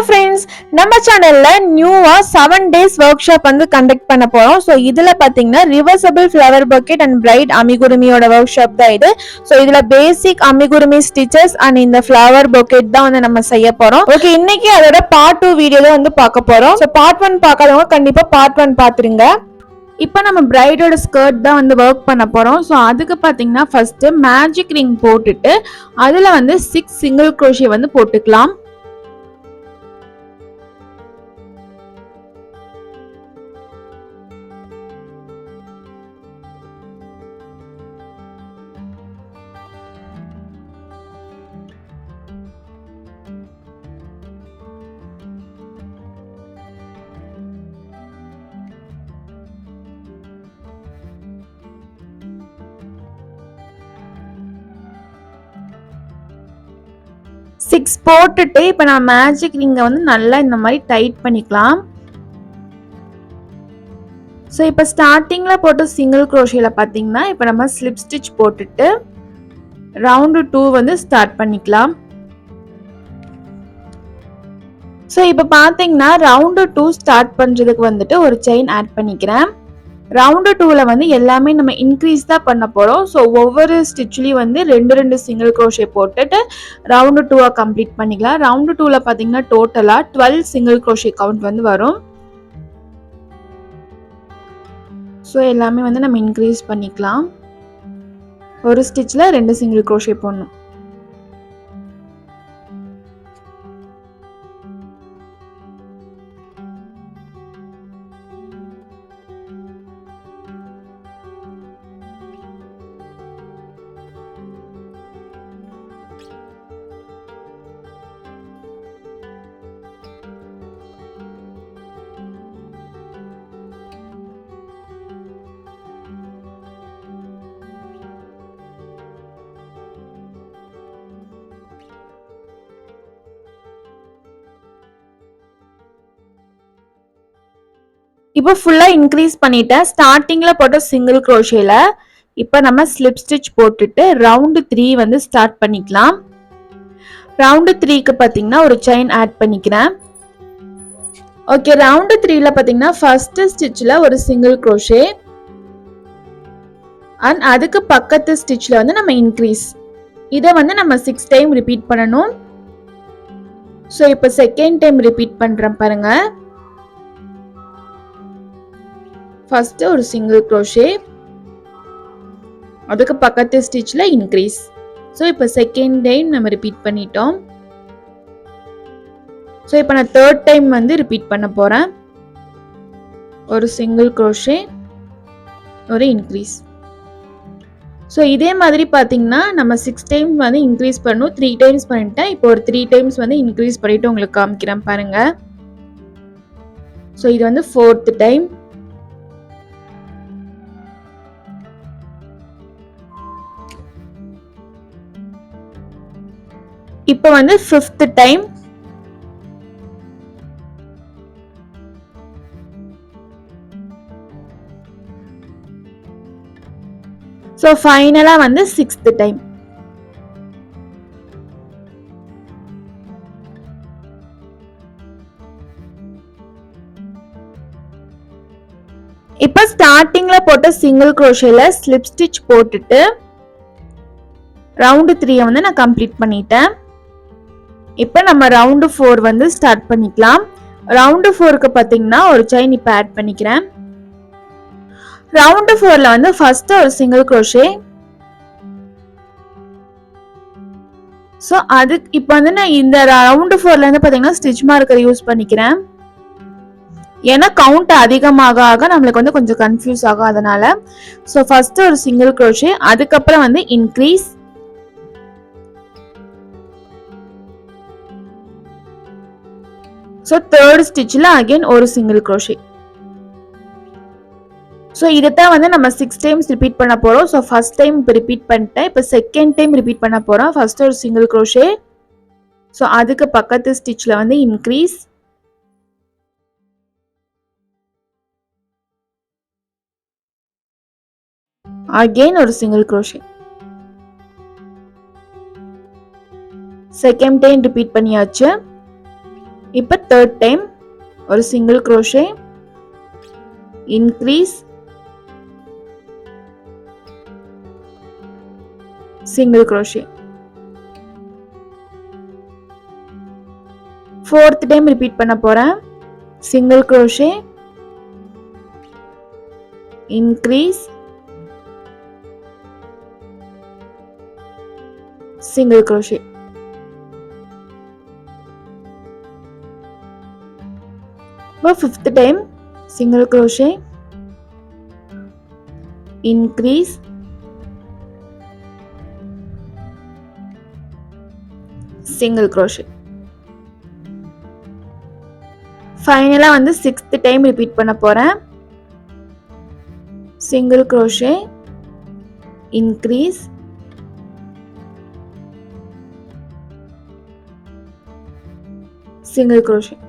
Friends, நம்ம சேனல்ல நியூவா 7 days ஒர்க் ஷாப் வந்து கண்டக்ட் பண்ண போறோம். ஸோ இதுல பாத்தீங்கன்னா reversible flower bouquet and bride அமிகுருமியோட ஒர்க் ஷாப் தான் இது. ஸோ இதுல பேசிக் அமிகுருமி ஸ்டிச்சஸ் அண்ட் இந்த ஃபிளவர் பக்கெட் தான் வந்து நம்ம செய்ய போறோம். ஓகே, இன்னைக்கு அதோட பார்ட் 2 வீடியோ தான் வந்து பார்க்க போறோம். ஸோ பார்ட் 1 பார்க்காதவங்க கண்டிப்பா பார்ட் 1 பாத்துருங்க. இப்போ நம்ம பிரைடோட ஸ்கர்ட் தான் வந்து ஒர்க் பண்ண போறோம். ஸோ அதுக்கு பாத்தீங்கன்னா ஃபர்ஸ்ட் மேஜிக் ரிங் போட்டுட்டு அதுல வந்து 6 சிங்கிள் crochet வந்து போட்டுக்கலாம். சிக்ஸ் போட்டுட்டு இப்போ நான் மேஜிக் ரிங்கை வந்து நல்லா இந்த மாதிரி டைட் பண்ணிக்கலாம். ஸோ இப்போ ஸ்டார்டிங்கில் போட்டு சிங்கிள் க்ரோஷேல பார்த்தீங்கன்னா இப்போ நம்ம ஸ்லிப் ஸ்டிச் போட்டுட்டு ரவுண்டு 2 வந்து ஸ்டார்ட் பண்ணிக்கலாம். ஸோ இப்போ பார்த்தீங்கன்னா ரவுண்டு 2 ஸ்டார்ட் பண்ணுறதுக்கு வந்துட்டு ஒரு செயின் ஆட் பண்ணிக்கிறேன். ரவுண்டு 2ல வந்து எல்லாமே நம்ம இன்க்ரீஸ் தான் பண்ண போறோம். ஸோ ஒவ்வொரு ஸ்டிச்லயும் வந்து 2 சிங்கிள் crochet போட்டுட்டு ரவுண்டு 2 கம்ப்ளீட் பண்ணிக்கலாம். ரவுண்டு 2ல பாத்தீங்கன்னா டோட்டலா 12 சிங்கிள் crochet கவுண்ட் வந்து வரும். ஸோ எல்லாமே வந்து நம்ம இன்க்ரீஸ் பண்ணிக்கலாம். ஒரு ஸ்டிச்ல 2 சிங்கிள் crochet போடணும். இப்போ ஃபுல்லா இன்க்ரீஸ் பண்ணிட்டேன். ஸ்டார்டிங்ல போட்ட சிங்கிள் crochetல இப்போ நம்ம ஸ்லிப் ஸ்டிச் போட்டுட்டு ரவுண்டு 3 வந்து ஸ்டார்ட் பண்ணிக்கலாம். ரவுண்டு 3க்கு பாத்தீங்கன்னா ஒரு செயின் ஆட் பண்ணிக்கிறேன். ஓகே, ரவுண்டு 3ல பாத்தீங்கன்னா ஃபர்ஸ்ட் ஸ்டிச்ல ஒரு சிங்கிள் crochet அண்ட் அதுக்கு பக்கத்து ஸ்டிச்ல வந்து நம்ம இன்க்ரீஸ். இதை வந்து நம்ம 6 டைம் ரிப்பீட் பண்ணணும். ஸோ இப்போ செகண்ட் டைம் ரிப்பீட் பண்றேன் பாருங்க. ஃபர்ஸ்ட் ஒரு சிங்கிள் crochet அதுக்கு பக்கத்து ஸ்டிச்ல இன்க்ரீஸ். ஸோ இப்போ செகண்ட் டைம் நம்ம ரிப்பீட் பண்ணிட்டோம். ஸோ இப்போ நான் தேர்ட் டைம் வந்து ரிப்பீட் பண்ண போறேன். ஒரு சிங்கிள் crochet ஒரு இன்க்ரீஸ். ஸோ இதே மாதிரி பார்த்தீங்கன்னா நம்ம 6 டைம்ஸ் வந்து இன்க்ரீஸ் பண்ணணும். 3 டைம்ஸ் பண்ணிட்டேன். இப்போ ஒரு 3 டைம்ஸ் வந்து இன்க்ரீஸ் பண்ணிட்டு உங்களுக்கு காமிக்கிறேன் பாருங்க. ஸோ இது வந்து 4th டைம். இப்போ வந்து 5th டைம். ஸோ ஃபைனலா வந்து 6th டைம். இப்போ ஸ்டார்டிங்ல போட்ட சிங்கிள் crochetல ஸ்லிப் ஸ்டிச் போட்டுட்டு ரவுண்டு 3 வந்து நான் கம்ப்ளீட் பண்ணிட்டேன். இப்போ நம்ம ரவுண்டு 4 வந்து ஸ்டார்ட் பண்ணிக்கலாம். ரவுண்டு 4க்கு பாத்தீங்கன்னா ஒரு செயின் இப்போ ஆட் பண்ணிக்கிறேன். ரவுண்டு 4ல வந்து ஃபர்ஸ்ட் ஒரு சிங்கிள் crochet. ஸோ அது இப்போ வந்து நான் இந்த ரவுண்டு 4ல இருந்து பாத்தீங்கன்னா ஸ்டிச் மார்க்கர் யூஸ் பண்ணிக்கிறேன். ஏன்னா கவுண்ட் அதிகமாக ஆக நம்மளுக்கு வந்து கொஞ்சம் கன்ஃபியூஸ் ஆகும் அதனால. ஸோ ஃபர்ஸ்ட் ஒரு சிங்கிள் crochet அதுக்கப்புறம் வந்து இன்க்ரீஸ். ஸோ தேர்ட் ஸ்டிச்ல அகைன் ஒரு சிங்கிள் crochet. ஸோ இதைத்தான் வந்து நம்ம 6 டைம்ஸ் ரிப்பீட் பண்ண போறோம். ஸோ ஃபர்ஸ்ட் டைம் இப்போ ரிப்பீட் பண்ணிட்டேன். இப்போ செகண்ட் டைம் ரிப்பீட் பண்ண போறோம். ஃபர்ஸ்ட் ஒரு சிங்கிள் crochet. ஸோ அதுக்கு பக்கத்து ஸ்டிச்ல வந்து இன்க்ரீஸ். அகைன் ஒரு single crochet. Second time repeat பண்ணியாச்சு. இப்போ தேர்ட் டைம் ஒரு single crochet, increase, single crochet. fourth time repeat பண்ண போறேன். single crochet, increase, single crochet. இப்போ fifth time single crochet, increase, single crochet. ஃபைனலா வந்து sixth time repeat பண்ண போறேன். single crochet, increase, single crochet.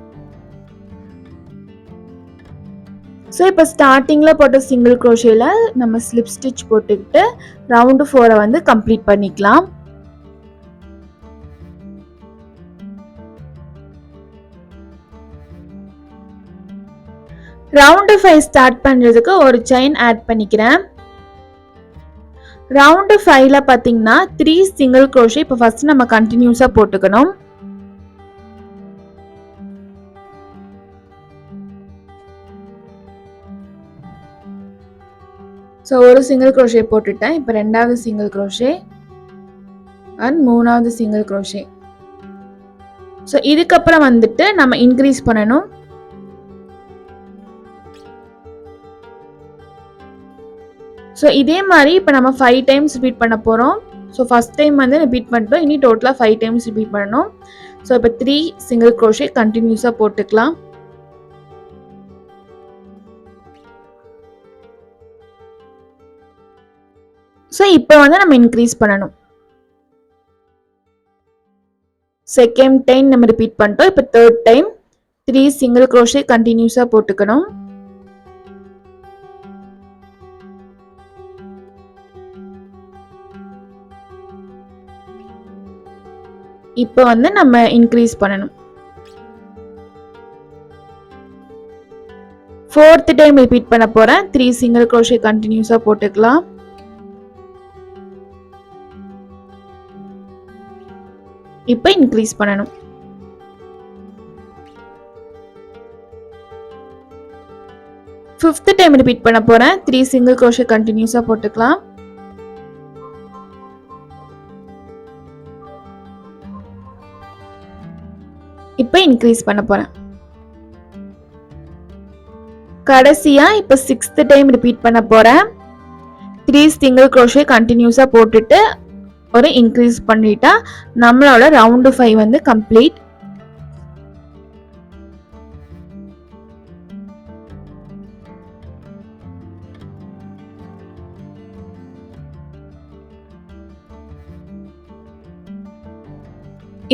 So இப்போ ஸ்டார்டிங்கில் போட்ட சிங்கிள் க்ரோஷேல நம்ம ஸ்லிப் ஸ்டிச் போட்டுக்கிட்டு ரவுண்டு 4 வந்து கம்ப்ளீட் பண்ணிக்கலாம். ரவுண்டு 5 ஸ்டார்ட் பண்ணுறதுக்கு ஒரு செயின் ஆட் பண்ணிக்கிறேன். ரவுண்டு 5ல பார்த்தீங்கன்னா 3 சிங்கிள் க்ரோஷே இப்போ ஃபர்ஸ்ட் நம்ம கண்டினியூஸாக போட்டுக்கணும். ஸோ ஒரு சிங்கிள் க்ரோஷே போட்டுட்டேன். இப்போ ரெண்டாவது சிங்கிள் க்ரோஷே அண்ட் மூணாவது சிங்கிள் க்ரோஷே. ஸோ இதுக்கப்புறம் வந்துட்டு நம்ம இன்க்ரீஸ் பண்ணணும். ஸோ இதே மாதிரி இப்போ நம்ம 5 டைம்ஸ் ரிப்பீட் பண்ண போகிறோம். ஸோ ஃபர்ஸ்ட் டைம் வந்து ரிப்பீட் பண்ணிட்டோம், இனி டோட்டலாக 5 டைம்ஸ் ரிப்பீட் பண்ணணும். ஸோ இப்போ 3 சிங்கிள் க்ரோஷே கண்டினியூஸாக போட்டுக்கலாம். ஸோ இப்போ வந்து நம்ம இன்க்ரீஸ் பண்ணணும். செகண்ட் டைம் நம்ம ரிப்பீட் பண்ணிட்டோம். இப்போ தேர்ட் டைம் 3 சிங்கிள் க்ரோஷே கண்டினியூஸாக போட்டுக்கணும். இப்போ வந்து நம்ம இன்க்ரீஸ் பண்ணணும். ஃபோர்த் டைம் ரிப்பீட் பண்ண போறேன். 3 சிங்கிள் க்ரோஷே கண்டினியூஸாக போட்டுக்கலாம். இப்போ இன்க்ரீஸ் பண்ணணும். ஃபிஃப்த் டைம் ரிப்பீட் பண்ண போறேன். 3 சிங்கிள் க்ரோஷே கண்டினியூஸா போட்டுக்கலாம். இப்போ இன்க்ரீஸ் பண்ண போறேன். கடைசியா இப்போ 6th டைம் ரிப்பீட் பண்ண போறேன். 3 சிங்கிள் க்ரோஷே கண்டினியூஸா போட்டுட்டு ஒரு இன்க்ரீஸ் பண்ணிட்டா நம்மளோட ரவுண்டு 5 வந்து கம்ப்ளீட்.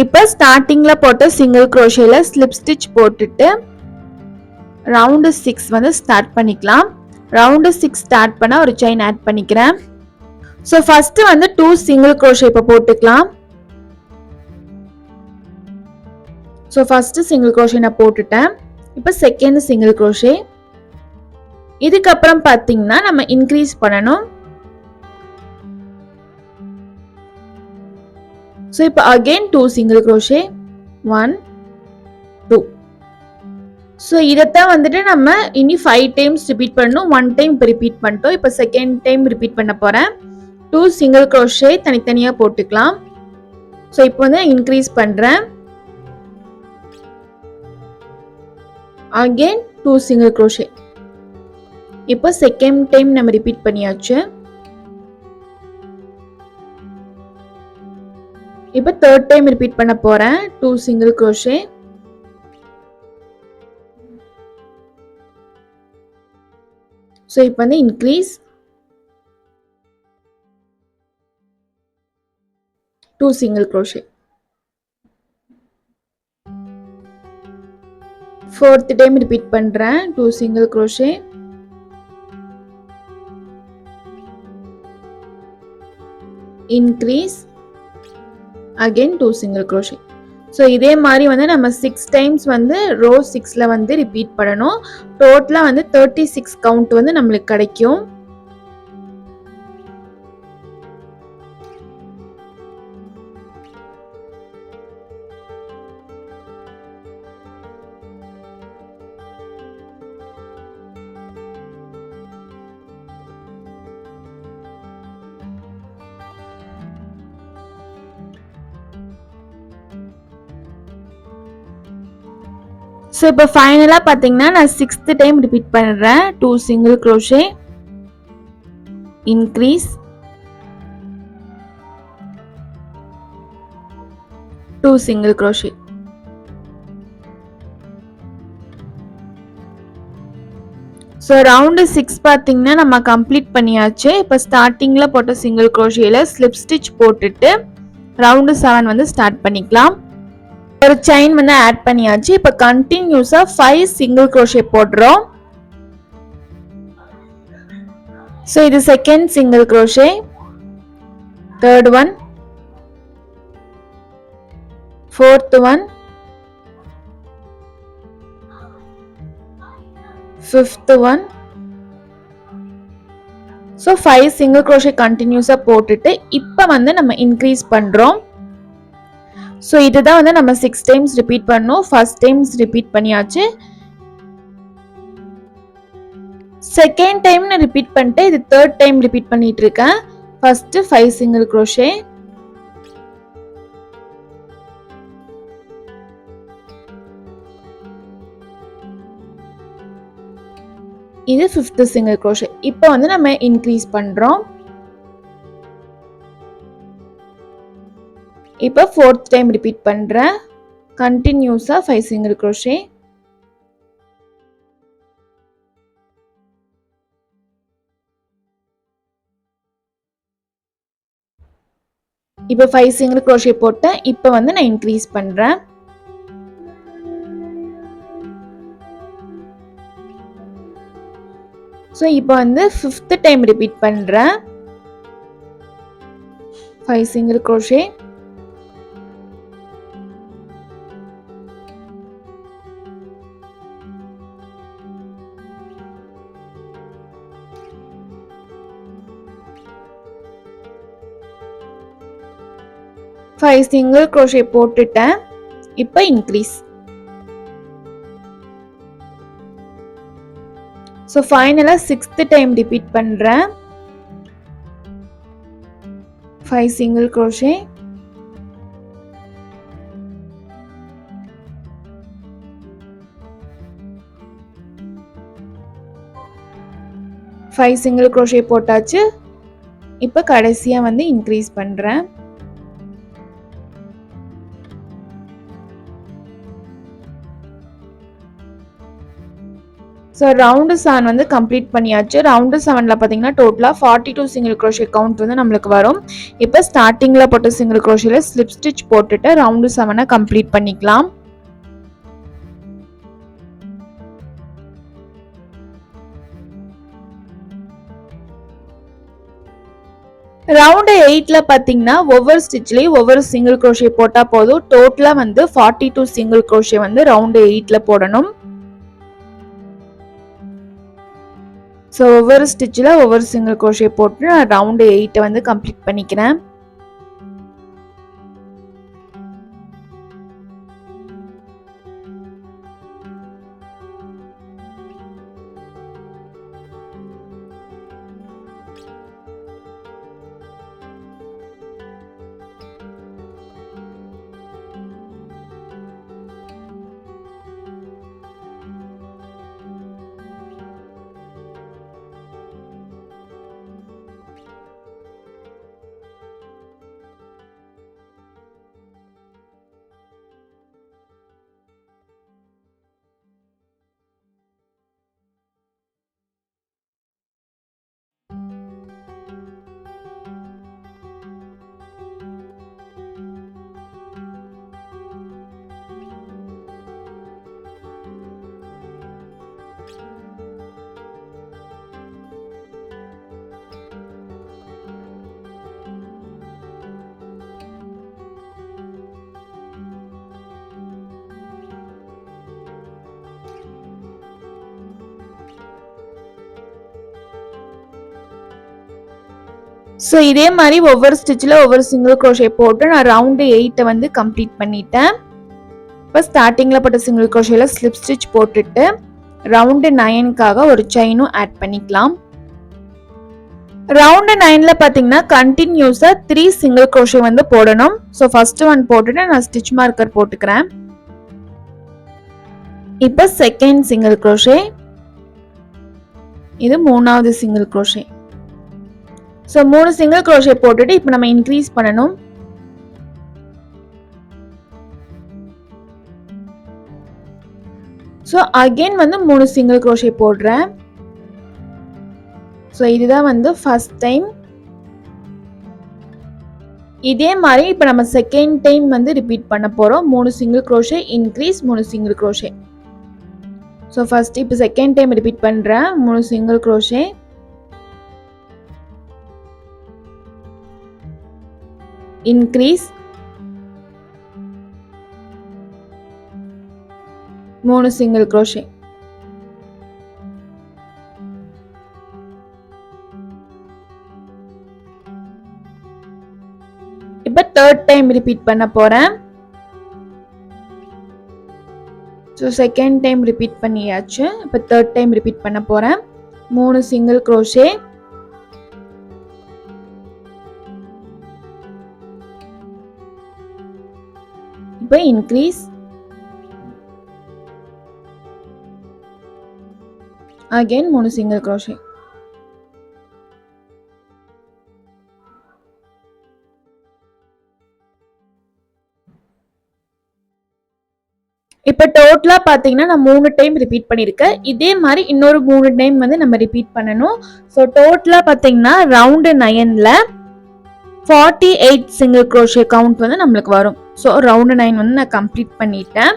இப்போ ஸ்டார்டிங்ல போட்ட சிங்கிள் க்ரோஷேல ஸ்லிப் ஸ்டிச் போட்டுட்டு ரவுண்டு 6 வந்து ஸ்டார்ட் பண்ணிக்கலாம். ரவுண்டு 6 ஸ்டார்ட் பண்ண ஒரு செயின் ஆட் பண்ணிக்கிறேன். ஸோ ஃபர்ஸ்ட் வந்து 2 சிங்கிள் க்ரோஷே இப்போ போட்டுக்கலாம். ஸோ ஃபர்ஸ்ட் சிங்கிள் க்ரோஷே நான் போட்டுட்டேன். இப்போ செகண்ட் சிங்கிள் க்ரோஷே. இதுக்கப்புறம் பார்த்தீங்கன்னா நம்ம இன்க்ரீஸ் பண்ணணும். ஸோ இப்போ அகெயின் 2 சிங்கிள் க்ரோஷே 1 2. ஸோ இதைத்தான் வந்துட்டு நம்ம இனி 5 டைம்ஸ் ரிப்பீட் பண்ணணும். 1 டைம் இப்போ ரிப்பீட் பண்ணிட்டோம். இப்போ செகண்ட் டைம் ரிப்பீட் பண்ண போறேன். 2 சிங்கிள் க்ரோஷே தனித்தனியா போட்டுக்கலாம். ஸோ இப்போ வந்து இன்க்ரீஸ் பண்றேன். Again 2 single crochet. இப்போ செகண்ட் டைம் நம்ம ரிப்பீட் பண்ணியாச்சு. இப்போ தேர்ட் டைம் ரிப்பீட் பண்ண போறேன். 2 சிங்கிள் க்ரோஷே. ஸோ இப்போ வந்து increase 2 single crochet. Fourth time repeat பண்றேன். 2 single crochet. Increase again 2 single crochet. So இதே மாதிரி வந்து நம்ம 6 டைம்ஸ் வந்து ரோ 6ல வந்து ரிப்பீட் பண்ணணும். டோட்டலாக வந்து 36 கவுண்ட் வந்து நம்மளுக்கு கிடைக்கும். ஸோ இப்போ ஃபைனலாக பார்த்தீங்கன்னா நான் 6th டைம் ரிப்பீட் பண்ணுறேன். 2 single crochet, increase, 2 single crochet. So round 6 பார்த்தீங்கன்னா நம்ம கம்ப்ளீட் பண்ணியாச்சு. இப்போ ஸ்டார்டிங்கில் போட்ட சிங்கிள் க்ரோஷேயில் ஸ்லிப் ஸ்டிச் போட்டுட்டு ரவுண்டு 7 வந்து ஸ்டார்ட் பண்ணிக்கலாம். ஒரு செயின் வந்து ஆட் பண்ணியாச்சு. இப்போ கண்டினியூஸா 5 சிங்கிள் க்ரோஷே போடுறோம். ஸோ இது second single crochet, third one, fourth one, fifth one. So 5 single crochet கண்டினியூஸா போட்டுட்டு இப்போ வந்து நம்ம இன்க்ரீஸ் பண்றோம். ஸோ இதுதான் வந்து நம்ம 6 டைம்ஸ் ரிப்பீட் பண்ணோம். ஃபர்ஸ்ட் டைம்ஸ் ரிப்பீட் பண்ணியாச்சு. செகண்ட் டைம் நான் ரிப்பீட் பண்ணிட்டு இது தேர்ட் டைம் ரிப்பீட் பண்ணிட்டு இருக்கேன். ஃபர்ஸ்ட் 5 சிங்கிள் க்ரோஷே, இது 5th சிங்கிள் க்ரோஷே. இப்போ வந்து நம்ம இன்க்ரீஸ் பண்றோம். இப்போ 4th டைம் ரிப்பீட் பண்றேன். கண்டினியூஸா 5 சிங்கிள் க்ரோஷே, இப்போ 5 சிங்கிள் க்ரோஷே போட்டேன். இப்போ வந்து நான் இன்க்ரீஸ் பண்றேன். ஸோ இப்போ வந்து 5th டைம் ரிப்பீட் பண்றேன். 5 single crochet, five single crochet போட்டுட்டேன். இப்போ இன்க்ரீஸ். ஸோ ஃபைனலாக 6th டைம் ரிப்பீட் பண்ணுறேன். 5 single crochet, five single crochet போட்டாச்சு. இப்போ கடைசியாக வந்து இன்க்ரீஸ் பண்ணுறேன். ஸோ ரவுண்டு 7 வந்து கம்ப்ளீட் பண்ணியாச்சு. ரவுண்டு 7ல் பார்த்தீங்கன்னா டோட்டலாக 42 சிங்கிள் க்ரோஷே கவுண்ட் வந்து நம்மளுக்கு வரும். இப்போ ஸ்டார்டிங்கில் போட்ட சிங்கிள் க்ரோஷேல ஸ்லிப் ஸ்டிச் போட்டுட்டு ரவுண்டு 7 கம்ப்ளீட் பண்ணிக்கலாம். ரவுண்டு 8ல் பார்த்தீங்கன்னா ஒவ்வொரு ஸ்டிச்லேயும் ஒவ்வொரு சிங்கிள் க்ரோஷே போட்டால் போதும். டோட்டலாக வந்து 42 சிங்கிள் க்ரோஷே வந்து ரவுண்டு 8ல் போடணும். ஸோ ஒவ்வொரு ஸ்டிச்சில் ஒவ்வொரு சிங்கிள் க்ரோஷே போட்டு நான் ரவுண்டு 8 வந்து கம்ப்ளீட் பண்ணிக்கிறேன். ஸோ இதே மாதிரி ஒவ்வொரு ஸ்டிச்சில் ஒவ்வொரு சிங்கிள் crochet போட்டு நான் ரவுண்டு 8 வந்து கம்ப்ளீட் பண்ணிட்டேன். இப்போ ஸ்டார்டிங்கில் போட்ட சிங்கிள் crochetல ஸ்லிப் ஸ்டிச் போட்டுட்டு ரவுண்டு 9க்காக ஒரு செயினும் ஆட் பண்ணிக்கலாம். ரவுண்டு 9ல பார்த்தீங்கன்னா கண்டினியூஸாக 3 சிங்கிள் crochet வந்து போடணும். ஸோ ஃபர்ஸ்ட் ஒன் போட்டுட்டு நான் ஸ்டிச் மார்க்கர் போட்டுக்கிறேன். இப்போ செகண்ட் சிங்கிள் crochet, இது மூணாவது single crochet. So 3 single crochet போட்டுட்டு இப்போ நம்ம இன்க்ரீஸ் பண்ணணும். ஸோ அகெயின் வந்து 3 சிங்கிள் crochet போடுறேன். ஸோ இதுதான் வந்து ஃபர்ஸ்ட் டைம். இதே மாதிரி இப்போ நம்ம செகண்ட் டைம் வந்து ரிப்பீட் பண்ண போகிறோம். 3 single crochet increase, 3 single crochet. So first இப்போ செகண்ட் டைம் ரிப்பீட் பண்ணுறேன். 3 single crochet, increase, 3 single crochet. இப்போ தேர்ட் டைம் ரிப்பீட் பண்ண போறேன். ஸோ செகண்ட் டைம் ரிப்பீட் பண்ணியாச்சு. இப்போ தேர்ட் டைம் ரிப்பீட் பண்ண போறேன். 3 சிங்கிள் crochet, இப்போ இன்க்ரீஸ், அகைன் 3 சிங்கிள் crochet. இப்போ டோட்டலா பாத்தீங்கன்னா நான் 3 டைம் ரிப்பீட் பண்ணிருக்கேன். இதே மாதிரி இன்னொரு 3 டைம் வந்து நம்ம ரிப்பீட் பண்ணணும். ஸோ டோட்டலா பாத்தீங்கன்னா ரவுண்டு 9ல 48 சிங்கிள் crochet கவுண்ட் வந்து நம்மளுக்கு வரும். ஸோ ரவுண்டு 9 வந்து நான் கம்ப்ளீட் பண்ணிட்டேன்.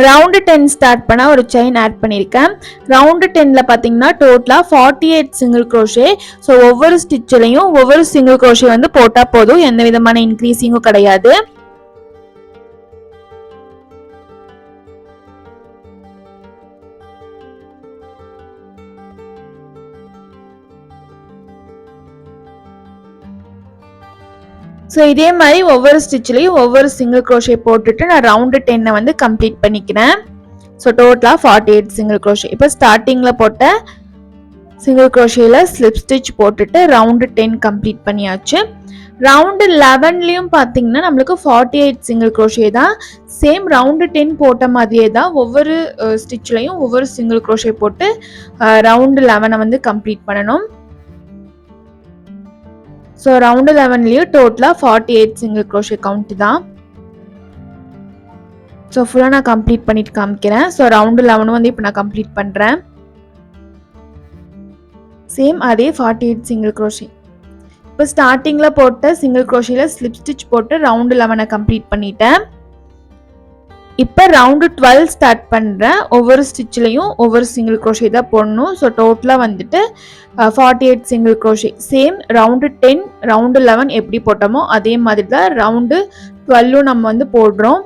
ரவுண்டு 10 ஸ்டார்ட் பண்ண ஒரு செயின் ஆட் பண்ணியிருக்கேன். ரவுண்டு 10ல பார்த்தீங்கன்னா டோட்டலா 48 சிங்கிள் crochet. ஸோ ஒவ்வொரு ஸ்டிச்சிலையும் ஒவ்வொரு சிங்கிள் crochet வந்து போட்டால் போதும், எந்த விதமான இன்க்ரீஸிங்கும் கிடையாது. ஸோ இதே மாதிரி ஒவ்வொரு ஸ்டிச்லையும் ஒவ்வொரு சிங்கிள் crochet போட்டுட்டு நான் ரவுண்டு 10 வந்து கம்ப்ளீட் பண்ணிக்கிறேன். ஸோ டோட்டலாக 48 சிங்கிள் crochet. இப்போ ஸ்டார்டிங்கில் போட்ட சிங்கிள் crochetல ஸ்லிப் ஸ்டிச் போட்டுட்டு ரவுண்டு 10 கம்ப்ளீட் பண்ணியாச்சு. ரவுண்டு 11லையும் பார்த்தீங்கன்னா நம்மளுக்கு 48 சிங்கிள் crochet தான். சேம் ரவுண்டு 10 போட்ட மாதிரியே தான் ஒவ்வொரு ஸ்டிச்லையும் ஒவ்வொரு சிங்கிள் crochet போட்டு ரவுண்டு 11 வந்து கம்ப்ளீட் பண்ணணும். ஸோ ரவுண்டு 11லையும் டோட்டலாக 48 சிங்கிள் crochet கவுண்ட் தான். ஸோ ஃபுல்லாக நான் கம்ப்ளீட் பண்ணிட்டு காமிக்கிறேன். ஸோ ரவுண்டு 11 வந்து இப்போ நான் கம்ப்ளீட் பண்ணுறேன். சேம் அதே 48 சிங்கிள் crochet. இப்போ ஸ்டார்டிங்கில் போட்ட சிங்கிள் crochetல ஸ்லிப் ஸ்டிச் போட்டு ரவுண்டு 11 கம்ப்ளீட் பண்ணிட்டேன். இப்போ ரவுண்டு 12 ஸ்டார்ட் பண்ணுறேன். ஒவ்வொரு ஸ்டிச்லையும் ஒவ்வொரு சிங்கிள் crochet தான் போடணும். ஸோ டோட்டலாக வந்துட்டு 48 single crochet. Same round 10 round 11 எப்படி போட்டோமோ அதே மாதிரி தான் ரவுண்டு 12 நம்ம வந்து போடுறோம்.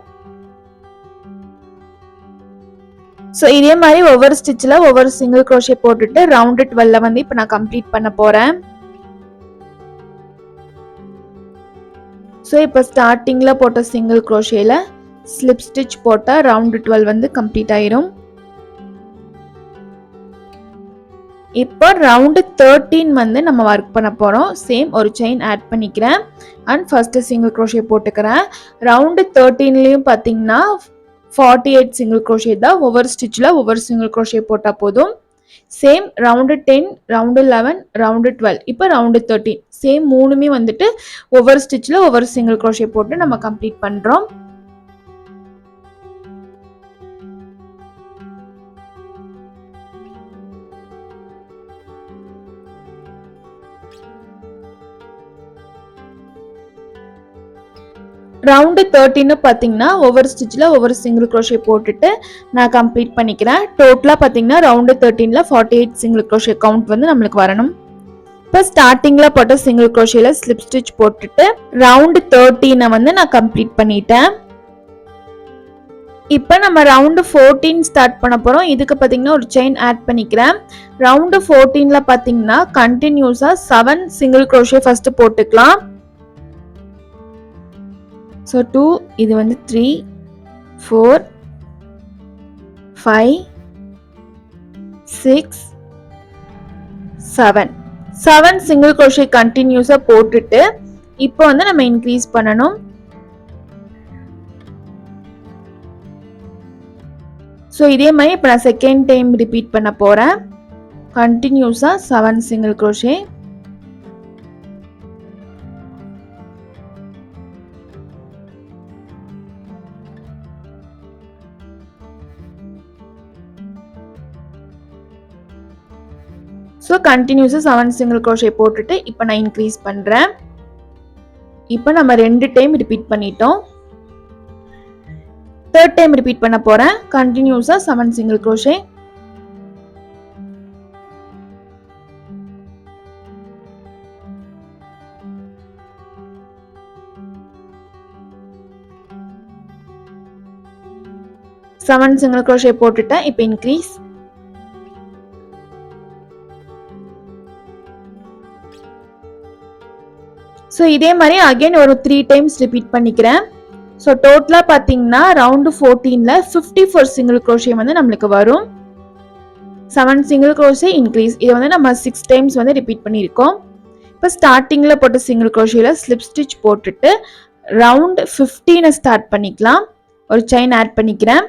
ஸோ இதே மாதிரி ஒவ்வொரு ஸ்டிச்சில் ஒவ்வொரு சிங்கிள் crochet போட்டுட்டு ரவுண்டு 12 வந்து இப்போ நான் கம்ப்ளீட் பண்ண போகிறேன். ஸோ இப்போ ஸ்டார்டிங்கில் போட்ட சிங்கிள் crochetல ஸ்லிப் ஸ்டிச் போட்டால் ரவுண்டு 12 வந்து கம்ப்ளீட் ஆயிரும். இப்போ ரவுண்டு 13 வந்து நம்ம ஒர்க் பண்ண போகிறோம். சேம் ஒரு செயின் ஆட் பண்ணிக்கிறேன் அண்ட் ஃபர்ஸ்ட் சிங்கிள் crochet போட்டுக்கிறேன். ரவுண்டு 13லையும் பார்த்தீங்கன்னா 48 சிங்கிள் crochet தான். ஒவ்வொரு ஸ்டிச்சில் ஒவ்வொரு சிங்கிள் crochet போட்டால் போதும். சேம் ரவுண்டு 10 ரவுண்டு 11 ரவுண்டு 12 இப்போ ரவுண்டு 13 சேம் மூணுமே வந்துட்டு ஒவ்வொரு ஸ்டிச்சில் ஒவ்வொரு சிங்கிள் crochet போட்டு நம்ம கம்ப்ளீட் பண்ணுறோம். ரவுண்டு 13 பார்த்தீங்கன்னா ஒவ்வொரு ஸ்டிச்சில் ஒவ்வொரு சிங்கிள் crochet போட்டுட்டு நான் கம்ப்ளீட் பண்ணிக்கிறேன். டோட்டலாக பார்த்தீங்கன்னா ரவுண்டு 13ல 48 சிங்கிள் crochet கவுண்ட் வந்து நம்மளுக்கு வரணும். இப்போ ஸ்டார்டிங்கில் போட்ட சிங்கிள் crochetல ஸ்லிப் ஸ்டிச் போட்டுட்டு ரவுண்டு 13 வந்து நான் கம்ப்ளீட் பண்ணிட்டேன். இப்போ நம்ம ரவுண்டு 14 ஸ்டார்ட் பண்ண போகிறோம். இதுக்கு பார்த்தீங்கன்னா ஒரு செயின் ஆட் பண்ணிக்கிறேன். ரவுண்டு 14ல பார்த்தீங்கன்னா கண்டினியூஸாக 7 சிங்கிள் க்ரோஷே ஃபஸ்ட்டு போட்டுக்கலாம். ஸோ 2, இது வந்து 3, 4, 5, 6, 7 சிங்கிள் க்ரோஷே கண்டினியூஸாக போட்டுட்டு இப்போ வந்து நம்ம இன்க்ரீஸ் பண்ணணும். ஸோ இதே மாதிரி இப்போ நான் செகண்ட் டைம் ரிப்பீட் பண்ண போகிறேன். கண்டினியூஸாக 7 சிங்கிள் க்ரோஷே. ஸோ கண்டினியூஸாக 7 சிங்கிள் க்ரோஷே போட்டுட்டு இப்போ நான் இன்க்ரீஸ் பண்ணுறேன். இப்போ நம்ம 2 டைம் ரிப்பீட் பண்ணிட்டோம். தேர்ட் டைம் ரிப்பீட் பண்ண போறேன். கண்டினியூஸா 7 சிங்கிள் க்ரோஷே. சிங்கிள் க்ரோஷே போட்டுட்டேன். இப்போ இன்க்ரீஸ். ஸோ இதே மாதிரி அகைன் ஒரு 3 டைம்ஸ் ரிப்பீட் பண்ணிக்கிறேன். ஸோ டோட்டலாக பார்த்தீங்கன்னா ரவுண்டு 14ல 54 சிங்கிள் க்ரோஷே வந்து நம்மளுக்கு வரும். 7 சிங்கிள் க்ரோஷே இன்க்ரீஸ். இதை வந்து நம்ம 6 டைம்ஸ் வந்து ரிப்பீட் பண்ணியிருக்கோம். இப்போ ஸ்டார்டிங்கில் போட்ட சிங்கிள் க்ரோஷேல ஸ்லிப் ஸ்டிச் போட்டுட்டு ரவுண்டு 15 ஸ்டார்ட் பண்ணிக்கலாம். ஒரு செயின் ஆட் பண்ணிக்கிறேன்.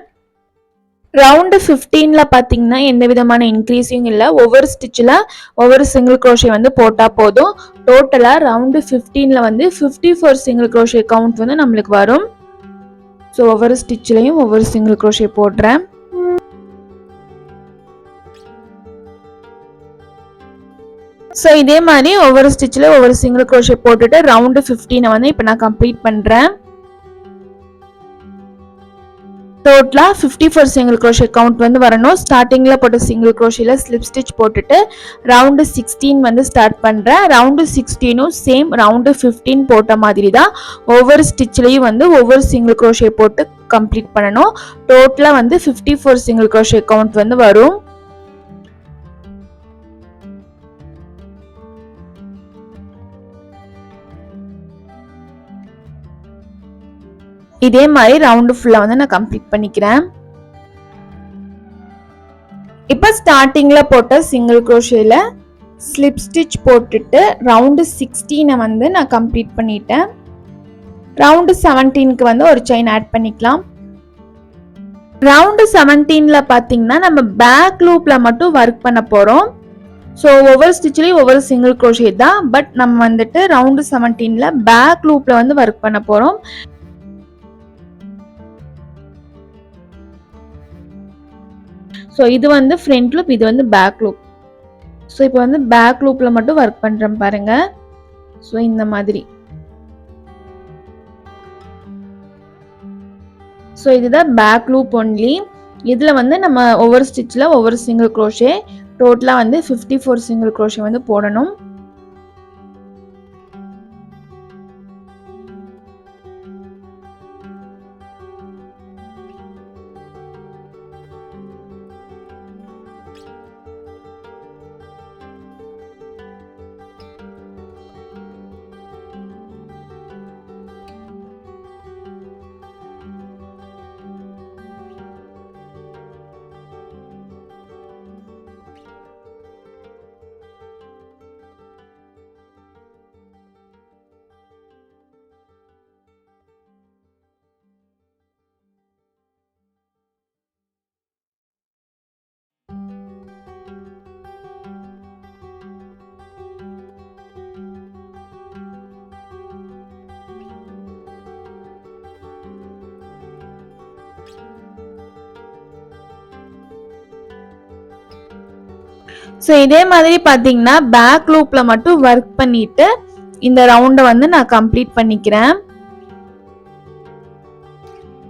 ரவுண்டு 15ல பார்த்தீங்கன்னா எந்த விதமான இன்க்ரீஸிங் இல்லை. ஒவ்வொரு ஸ்டிச்சில் ஒவ்வொரு சிங்கிள் க்ரோஷே வந்து போட்டால் போதும். டோட்டலாக ரவுண்டு 15ல வந்து 54 சிங்கிள் க்ரோஷே கவுண்ட் வந்து நம்மளுக்கு வரும். ஸோ ஒவ்வொரு ஸ்டிச்சிலையும் ஒவ்வொரு சிங்கிள் க்ரோஷே போடுறேன். ஸோ இதே மாதிரி ஒவ்வொரு ஸ்டிச்சில் ஒவ்வொரு சிங்கிள் க்ரோஷே போட்டுட்டு ரவுண்டு 15 வந்து இப்போ நான் கம்ப்ளீட் பண்ணுறேன். டோட்டலாக 54 சிங்கிள் க்ரோஷே கவுண்ட் வந்து வரணும். ஸ்டார்டிங்கில் போட்ட சிங்கிள் க்ரோஷேல ஸ்லிப் ஸ்டிச் போட்டுட்டு ரவுண்டு 16 வந்து ஸ்டார்ட் பண்ணுறேன். ரவுண்டு 16ம் சேம் ரவுண்டு 15 போட்ட மாதிரி தான் ஒவ்வொரு ஸ்டிச்லேயும் வந்து ஒவ்வொரு சிங்கிள் க்ரோஷே போட்டு கம்ப்ளீட் பண்ணணும். டோட்டலாக வந்து 54 சிங்கிள் க்ரோஷே கவுண்ட் வந்து வரும். இதே மாதிரி ரவுண்டு ஃபுல்லாக வந்து நான் கம்ப்ளீட் பண்ணிக்கிறேன். இப்போ ஸ்டார்டிங்கில் போட்ட சிங்கிள் க்ரோஷேல ஸ்லிப் ஸ்டிச் போட்டுட்டு ரவுண்டு 16 வந்து நான் கம்ப்ளீட் பண்ணிட்டேன். ரவுண்டு 17க்கு வந்து ஒரு செயின் ஆட் பண்ணிக்கலாம். ரவுண்டு 17ல பார்த்தீங்கன்னா நம்ம பேக் லூப்பில் மட்டும் ஒர்க் பண்ண போகிறோம். ஸோ ஒவ்வொரு ஸ்டிச்லேயும் ஒவ்வொரு சிங்கிள் க்ரோஷே தான். பட் நம்ம வந்துட்டு ரவுண்டு 17ல பேக் லூப்பில் வந்து ஒர்க் பண்ண போகிறோம். ஸோ இது வந்து ஃப்ரண்ட் லூப், இது வந்து பேக் லூப். ஸோ இப்போ வந்து பேக் லூப்பில் மட்டும் ஒர்க் பண்ணுறேன் பாருங்க. ஸோ இந்த மாதிரி. ஸோ இதுதான் பேக் லூப் ஒன்லி. இதில் வந்து நம்ம ஒவ்வொரு ஸ்டிச்சில் ஒவ்வொரு சிங்கிள் க்ரோஷே, டோட்டலாக வந்து 54 சிங்கிள் க்ரோஷே வந்து போடணும். ஸோ இதே மாதிரி பார்த்தீங்கன்னா பேக் லூப்பில் மட்டும் ஒர்க் பண்ணிட்டு இந்த ரவுண்டை வந்து நான் கம்ப்ளீட் பண்ணிக்கிறேன்.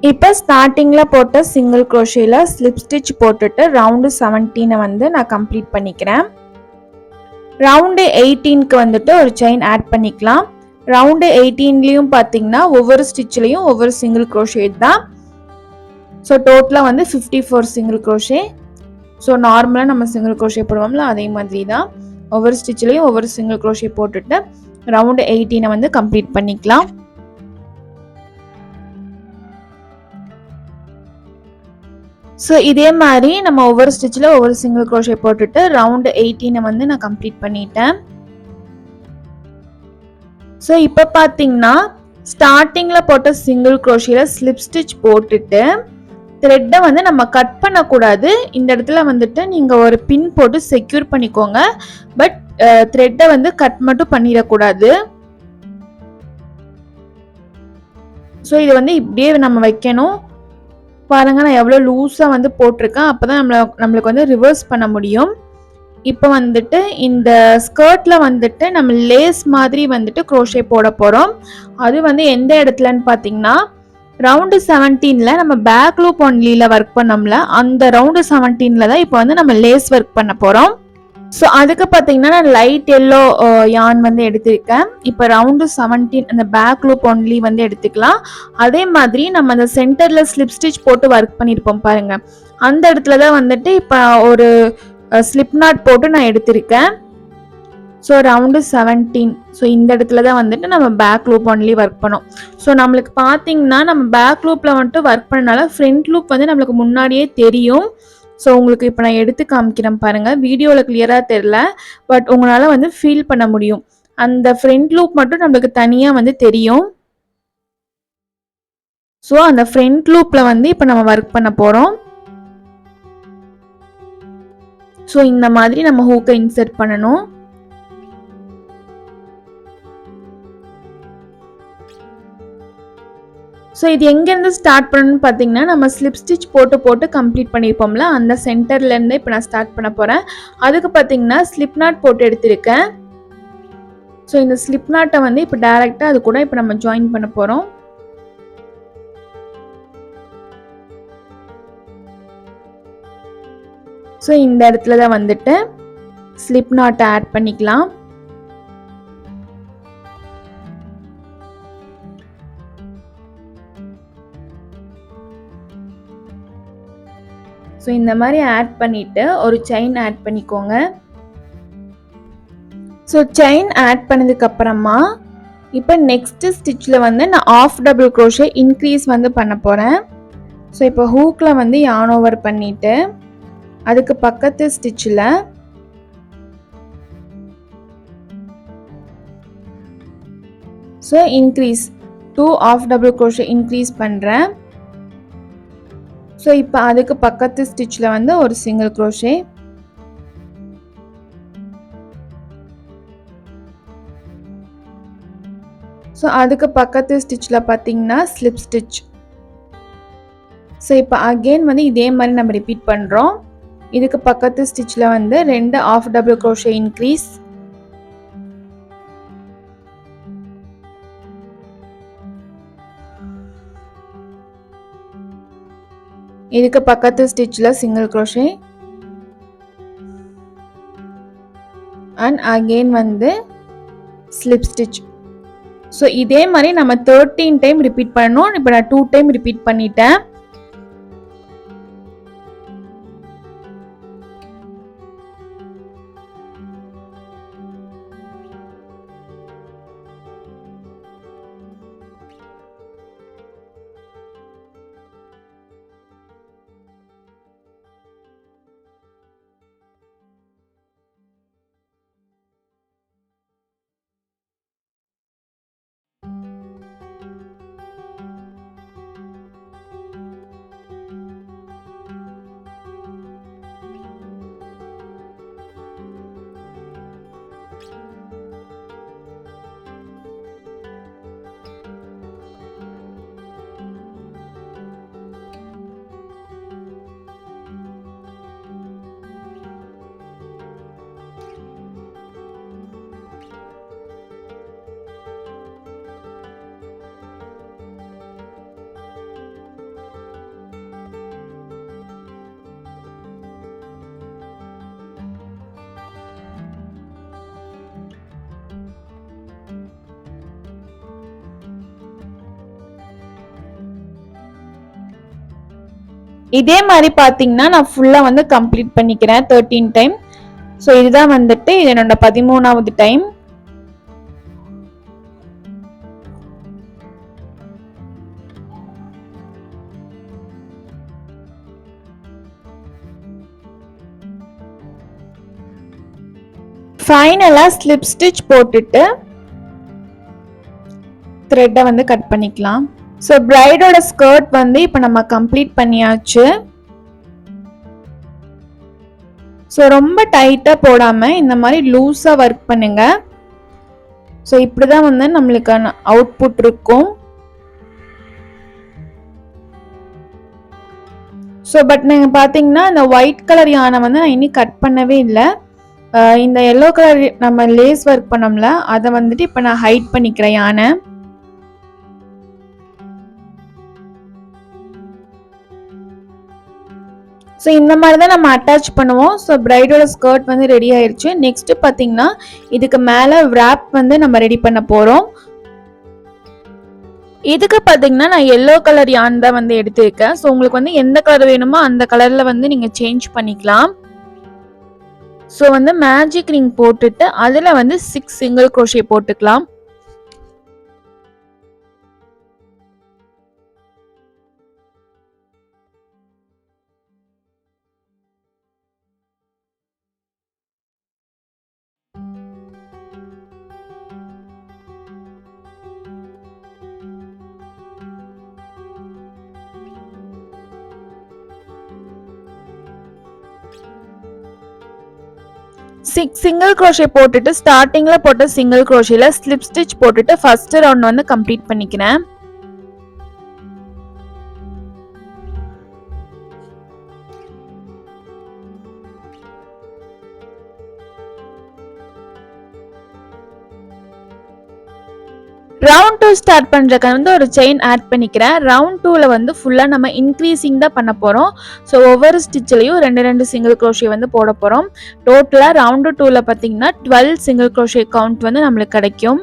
இப்போ ஸ்டார்டிங்கில் போட்ட சிங்கிள் க்ரோஷேல ஸ்லிப் ஸ்டிச் போட்டுட்டு ரவுண்டு 17 வந்து நான் கம்ப்ளீட் பண்ணிக்கிறேன். ரவுண்டு 18க்கு வந்துட்டு ஒரு செயின் ஆட் பண்ணிக்கலாம். ரவுண்டு 18லேயும் பார்த்தீங்கன்னா ஒவ்வொரு ஸ்டிச்லேயும் ஒவ்வொரு சிங்கிள் க்ரோஷே தான். ஸோ டோட்டலாக வந்து 54 சிங்கிள் க்ரோஷே. ஸோ நார்மலாக நம்ம சிங்கிள் க்ரோஷே போடுவோம்ல அதே மாதிரி தான் ஒவ்வொரு ஸ்டிச்லேயும் ஒவ்வொரு சிங்கிள் க்ரோஷே போட்டுட்டு ரவுண்டு 18 வந்து கம்ப்ளீட் பண்ணிக்கலாம். ஸோ இதே மாதிரி நம்ம ஒவ்வொரு ஸ்டிச்சில் ஒவ்வொரு சிங்கிள் க்ரோஷே போட்டுட்டு ரவுண்டு 18 வந்து நான் கம்ப்ளீட் பண்ணிட்டேன். ஸோ இப்போ பார்த்தீங்கன்னா ஸ்டார்டிங்கில் போட்ட சிங்கிள் க்ரோஷேல ஸ்லிப் ஸ்டிச் போட்டுட்டு த்ரெட்டை வந்து நம்ம கட் பண்ணக்கூடாது. இந்த இடத்துல வந்துட்டு நீங்கள் ஒரு பின் போட்டு செக்யூர் பண்ணிக்கோங்க. பட் த்ரெட்டை வந்து கட் மட்டும் பண்ணிடக்கூடாது. ஸோ இது வந்து இப்படியே நம்ம வைக்கணும். பாருங்கள் நான் எவ்வளோ லூஸாக வந்து போட்டிருக்கேன். அப்போ தான் நம்மளுக்கு வந்து ரிவர்ஸ் பண்ண முடியும். இப்போ வந்துட்டு இந்த ஸ்கர்ட்டில் வந்துட்டு நம்ம லேஸ் மாதிரி வந்துட்டு க்ரோஷே போட போகிறோம். அது வந்து எந்த இடத்துலன்னு பார்த்தீங்கன்னா ரவுண்டு 17ல் நம்ம பேக் லூப் ஒன்லியில் ஒர்க் பண்ணோம்ல அந்த ரவுண்டு 17ல் தான் இப்போ வந்து நம்ம லேஸ் ஒர்க் பண்ண போகிறோம். ஸோ அதுக்கு பார்த்தீங்கன்னா நான் லைட் எல்லோ யான் வந்து எடுத்திருக்கேன். இப்போ ரவுண்டு 17 அந்த பேக் லூப் ஒன்லி வந்து எடுத்துக்கலாம். அதே மாதிரி நம்ம அந்த சென்டரில் ஸ்லிப் ஸ்டிச் போட்டு ஒர்க் பண்ணியிருப்போம் பாருங்கள், அந்த இடத்துல தான் வந்துட்டு இப்போ ஒரு ஸ்லிப் நாட் போட்டு நான் எடுத்திருக்கேன். ஸோ ரவுண்டு 17 ஸோ இந்த இடத்துல தான் வந்துட்டு நம்ம பேக் லூப் ஒன்லி ஒர்க் பண்ணோம். ஸோ நம்மளுக்கு பார்த்தீங்கன்னா நம்ம பேக் லூப்பில் வந்துட்டு ஒர்க் பண்ணனால ஃப்ரண்ட் லூப் வந்து நம்மளுக்கு முன்னாடியே தெரியும். ஸோ உங்களுக்கு இப்போ நான் எடுத்து காமிக்கிறேன் பாருங்கள். வீடியோவில் கிளியராக தெரில, பட் உங்களால் வந்து ஃபீல் பண்ண முடியும். அந்த ஃப்ரண்ட் லூப் மட்டும் நம்மளுக்கு தனியாக வந்து தெரியும். ஸோ அந்த ஃப்ரண்ட் லூப்பில் வந்து இப்போ நம்ம ஒர்க் பண்ண போகிறோம். ஸோ இந்த மாதிரி நம்ம ஹூக்கை இன்சர்ட் பண்ணணும். ஸோ இது எங்கேருந்து ஸ்டார்ட் பண்ணணும்னு பார்த்தீங்கன்னா நம்ம ஸ்லிப் ஸ்டிச் போட்டு கம்ப்ளீட் பண்ணியிருப்போம்ல அந்த சென்டர்லேருந்து இப்போ நான் ஸ்டார்ட் பண்ண போகிறேன். அதுக்கு பார்த்தீங்கன்னா ஸ்லிப் நாட் போட்டு எடுத்திருக்கேன். ஸோ இந்த ஸ்லிப் நாட்டை வந்து இப்போ டைரெக்டாக அது கூட இப்போ நம்ம ஜாயின் பண்ண போகிறோம். ஸோ இந்த இடத்துல தான் வந்துட்டு ஸ்லிப் நாட்டை ஆட் பண்ணிக்கலாம். ஸோ இந்த மாதிரி ஆட் பண்ணிவிட்டு ஒரு செயின் ஆட் பண்ணிக்கோங்க. ஸோ செயின் ஆட் பண்ணதுக்கப்புறமா இப்போ நெக்ஸ்ட்டு ஸ்டிச்சில் வந்து நான் ஆஃப் டபுள் க்ரோஷே இன்க்ரீஸ் வந்து பண்ண போகிறேன். ஸோ இப்போ ஹூக்கில் வந்து யான் ஓவர் பண்ணிவிட்டு அதுக்கு பக்கத்து ஸ்டிச்சில் so increase 2 of double crochet increase பண்ணுறேன். ஸோ இப்போ அதுக்கு பக்கத்து ஸ்டிச்சில் வந்து ஒரு சிங்கிள் க்ரோஷே. ஸோ அதுக்கு பக்கத்து ஸ்டிச்சில் பார்த்தீங்கன்னா ஸ்லிப் ஸ்டிச். ஸோ இப்போ அகெயின் வந்து இதே மாதிரி நம்ம ரிப்பீட் பண்ணுறோம். இதுக்கு பக்கத்து ஸ்டிச்சில் வந்து 2 ஆஃப் டபுள் க்ரோஷே இன்க்ரீஸ். இதுக்கு பக்கத்து ஸ்டிச்சில் சிங்கிள் க்ரோஷே அண்ட் அகெயின் வந்து ஸ்லிப் ஸ்டிச். ஸோ இதே மாதிரி நம்ம 13 டைம் ரிப்பீட் பண்ணணும். இப்போ நான் 2 டைம் ரிப்பீட் பண்ணிட்டேன். இதே மாதிரி பார்த்தீங்கன்னா நான் ஃபுல்லாக வந்து கம்ப்ளீட் பண்ணிக்கிறேன் 13 டைம். ஸோ இதுதான் வந்துட்டு இது என்னோட 13வது டைம். ஃபைனலாக ஸ்லிப் ஸ்டிச் போட்டுட்டு த்ரெட்டை வந்து கட் பண்ணிக்கலாம். ஸோ பிரைடோட ஸ்கர்ட் வந்து இப்போ நம்ம கம்ப்ளீட் பண்ணியாச்சு. ஸோ ரொம்ப டைட்டாக போடாமல் இந்த மாதிரி லூஸாக ஒர்க் பண்ணுங்க. ஸோ இப்படி தான் வந்து நம்மளுக்கான அவுட்புட் இருக்கும். ஸோ பட் நீங்கள் பார்த்தீங்கன்னா இந்த ஒயிட் கலர் யானை வந்து நான் இன்னும் கட் பண்ணவே இல்லை. இந்த எல்லோ கலர் நம்ம லேஸ் ஒர்க் பண்ணோம்ல அதை வந்துட்டு இப்போ நான் ஹைட் பண்ணிக்கிறேன் யானை. ஸோ இந்த மாதிரி தான் நம்ம அட்டாச் பண்ணுவோம். ஸோ பிரைடோட ஸ்கர்ட் வந்து ரெடி ஆயிடுச்சு. நெக்ஸ்ட் பார்த்தீங்கன்னா இதுக்கு மேலே wrap வந்து நம்ம ரெடி பண்ண போகிறோம். இதுக்கு பார்த்தீங்கன்னா நான் எல்லோ கலர் யான் தான் வந்து எடுத்திருக்கேன். ஸோ உங்களுக்கு வந்து எந்த கலர் வேணுமோ அந்த கலரில் வந்து நீங்கள் சேஞ்ச் பண்ணிக்கலாம். ஸோ வந்து மேஜிக் ரிங் போட்டுட்டு அதில் வந்து 6 சிங்கிள் crochet போட்டுக்கலாம். சிங்கிள் crochet போட்டுட்டு ஸ்டார்டிங்ல போட்ட சிங்கிள் crochetல ஸ்லிப் ஸ்டிச் போட்டுட்டு ஃபர்ஸ்ட் ரவுண்ட் வந்து கம்ப்ளீட் பண்ணிக்கிறேன். ரவுண்ட் 2 ஸ்டார்ட் பண்றதுக்கு வந்து ஒரு செயின் ஆட் பண்ணிக்கிறேன். ரவுண்ட் 2ல வந்து ஃபுல்லா நம்ம இன்க்ரீசிங் தான் பண்ண போறோம். ஸோ ஒவ்வொரு ஸ்டிச்லயும் 2 சிங்கிள் crochet வந்து போட போறோம். டோட்டலா ரவுண்ட் 2ல பார்த்தீங்கன்னா 12 சிங்கிள் crochet கவுண்ட் வந்து நம்மளுக்கு கிடைக்கும்.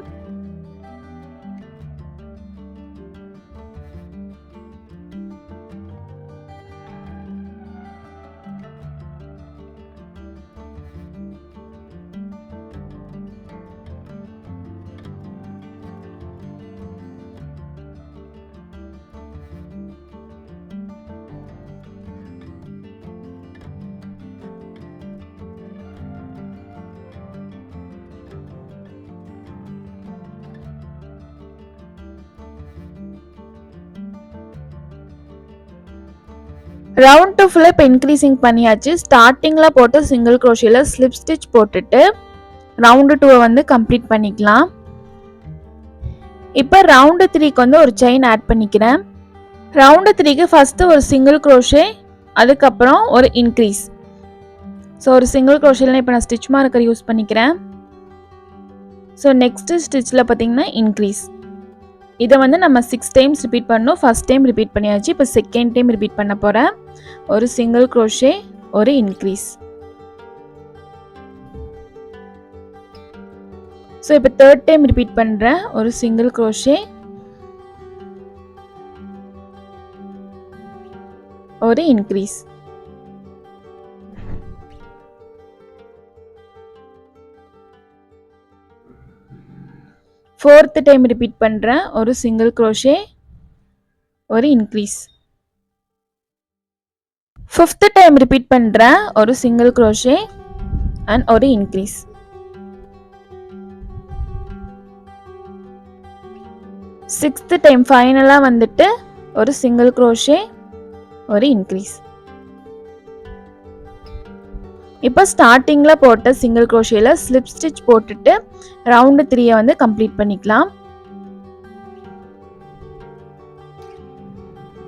ரவுண்ட் 2 ஃபுல்லாக இப்போ இன்க்ரீசிங் பண்ணியாச்சு. ஸ்டார்டிங்கில் போட்டு சிங்கிள் crochetல ஸ்லிப் ஸ்டிச் போட்டுட்டு ரவுண்டு 2 வந்து கம்ப்ளீட் பண்ணிக்கலாம். இப்போ ரவுண்டு 3க்கு வந்து ஒரு செயின் ஆட் பண்ணிக்கிறேன். ரவுண்டு 3க்கு ஃபஸ்ட்டு ஒரு சிங்கிள் crochet, அதுக்கப்புறம் ஒரு இன்க்ரீஸ். ஸோ ஒரு சிங்கிள் crochetல இப்போ நான் ஸ்டிச் மார்க்கர் யூஸ் பண்ணிக்கிறேன். ஸோ நெக்ஸ்ட்டு ஸ்டிச்சில் பார்த்தீங்கன்னா இன்க்ரீஸ். இதை வந்து நம்ம 6 டைம்ஸ் ரிப்பீட் பண்ணோம். ஃபர்ஸ்ட் டைம் ரிப்பீட் பண்ணியாச்சு. இப்போ செகண்ட் டைம் ரிப்பீட் பண்ண போகிறேன். ஒரு சிங்கிள் crochet, ஒரு இன்க்ரீஸ். ஸோ இப்போ தேர்ட் டைம் ரிப்பீட் பண்ணுறேன். ஒரு சிங்கிள் crochet, ஒரு இன்க்ரீஸ். ஃபோர்த் டைம் ரிப்பீட் பண்ணுறேன். ஒரு சிங்கிள் crochet, ஒரு இன்க்ரீஸ். ஃபிஃப்த் டைம் ரிப்பீட் பண்ணுறேன். ஒரு சிங்கிள் crochet அண்ட் ஒரு இன்க்ரீஸ். சிக்ஸ்த் டைம் ஃபைனலாக வந்துட்டு ஒரு சிங்கிள் crochet, ஒரு இன்க்ரீஸ். இப்போ ஸ்டார்டிங்கில் போட்ட சிங்கிள் crochetல ஸ்லிப் ஸ்டிச் போட்டுட்டு ரவுண்டு 3 வந்து கம்ப்ளீட் பண்ணிக்கலாம்.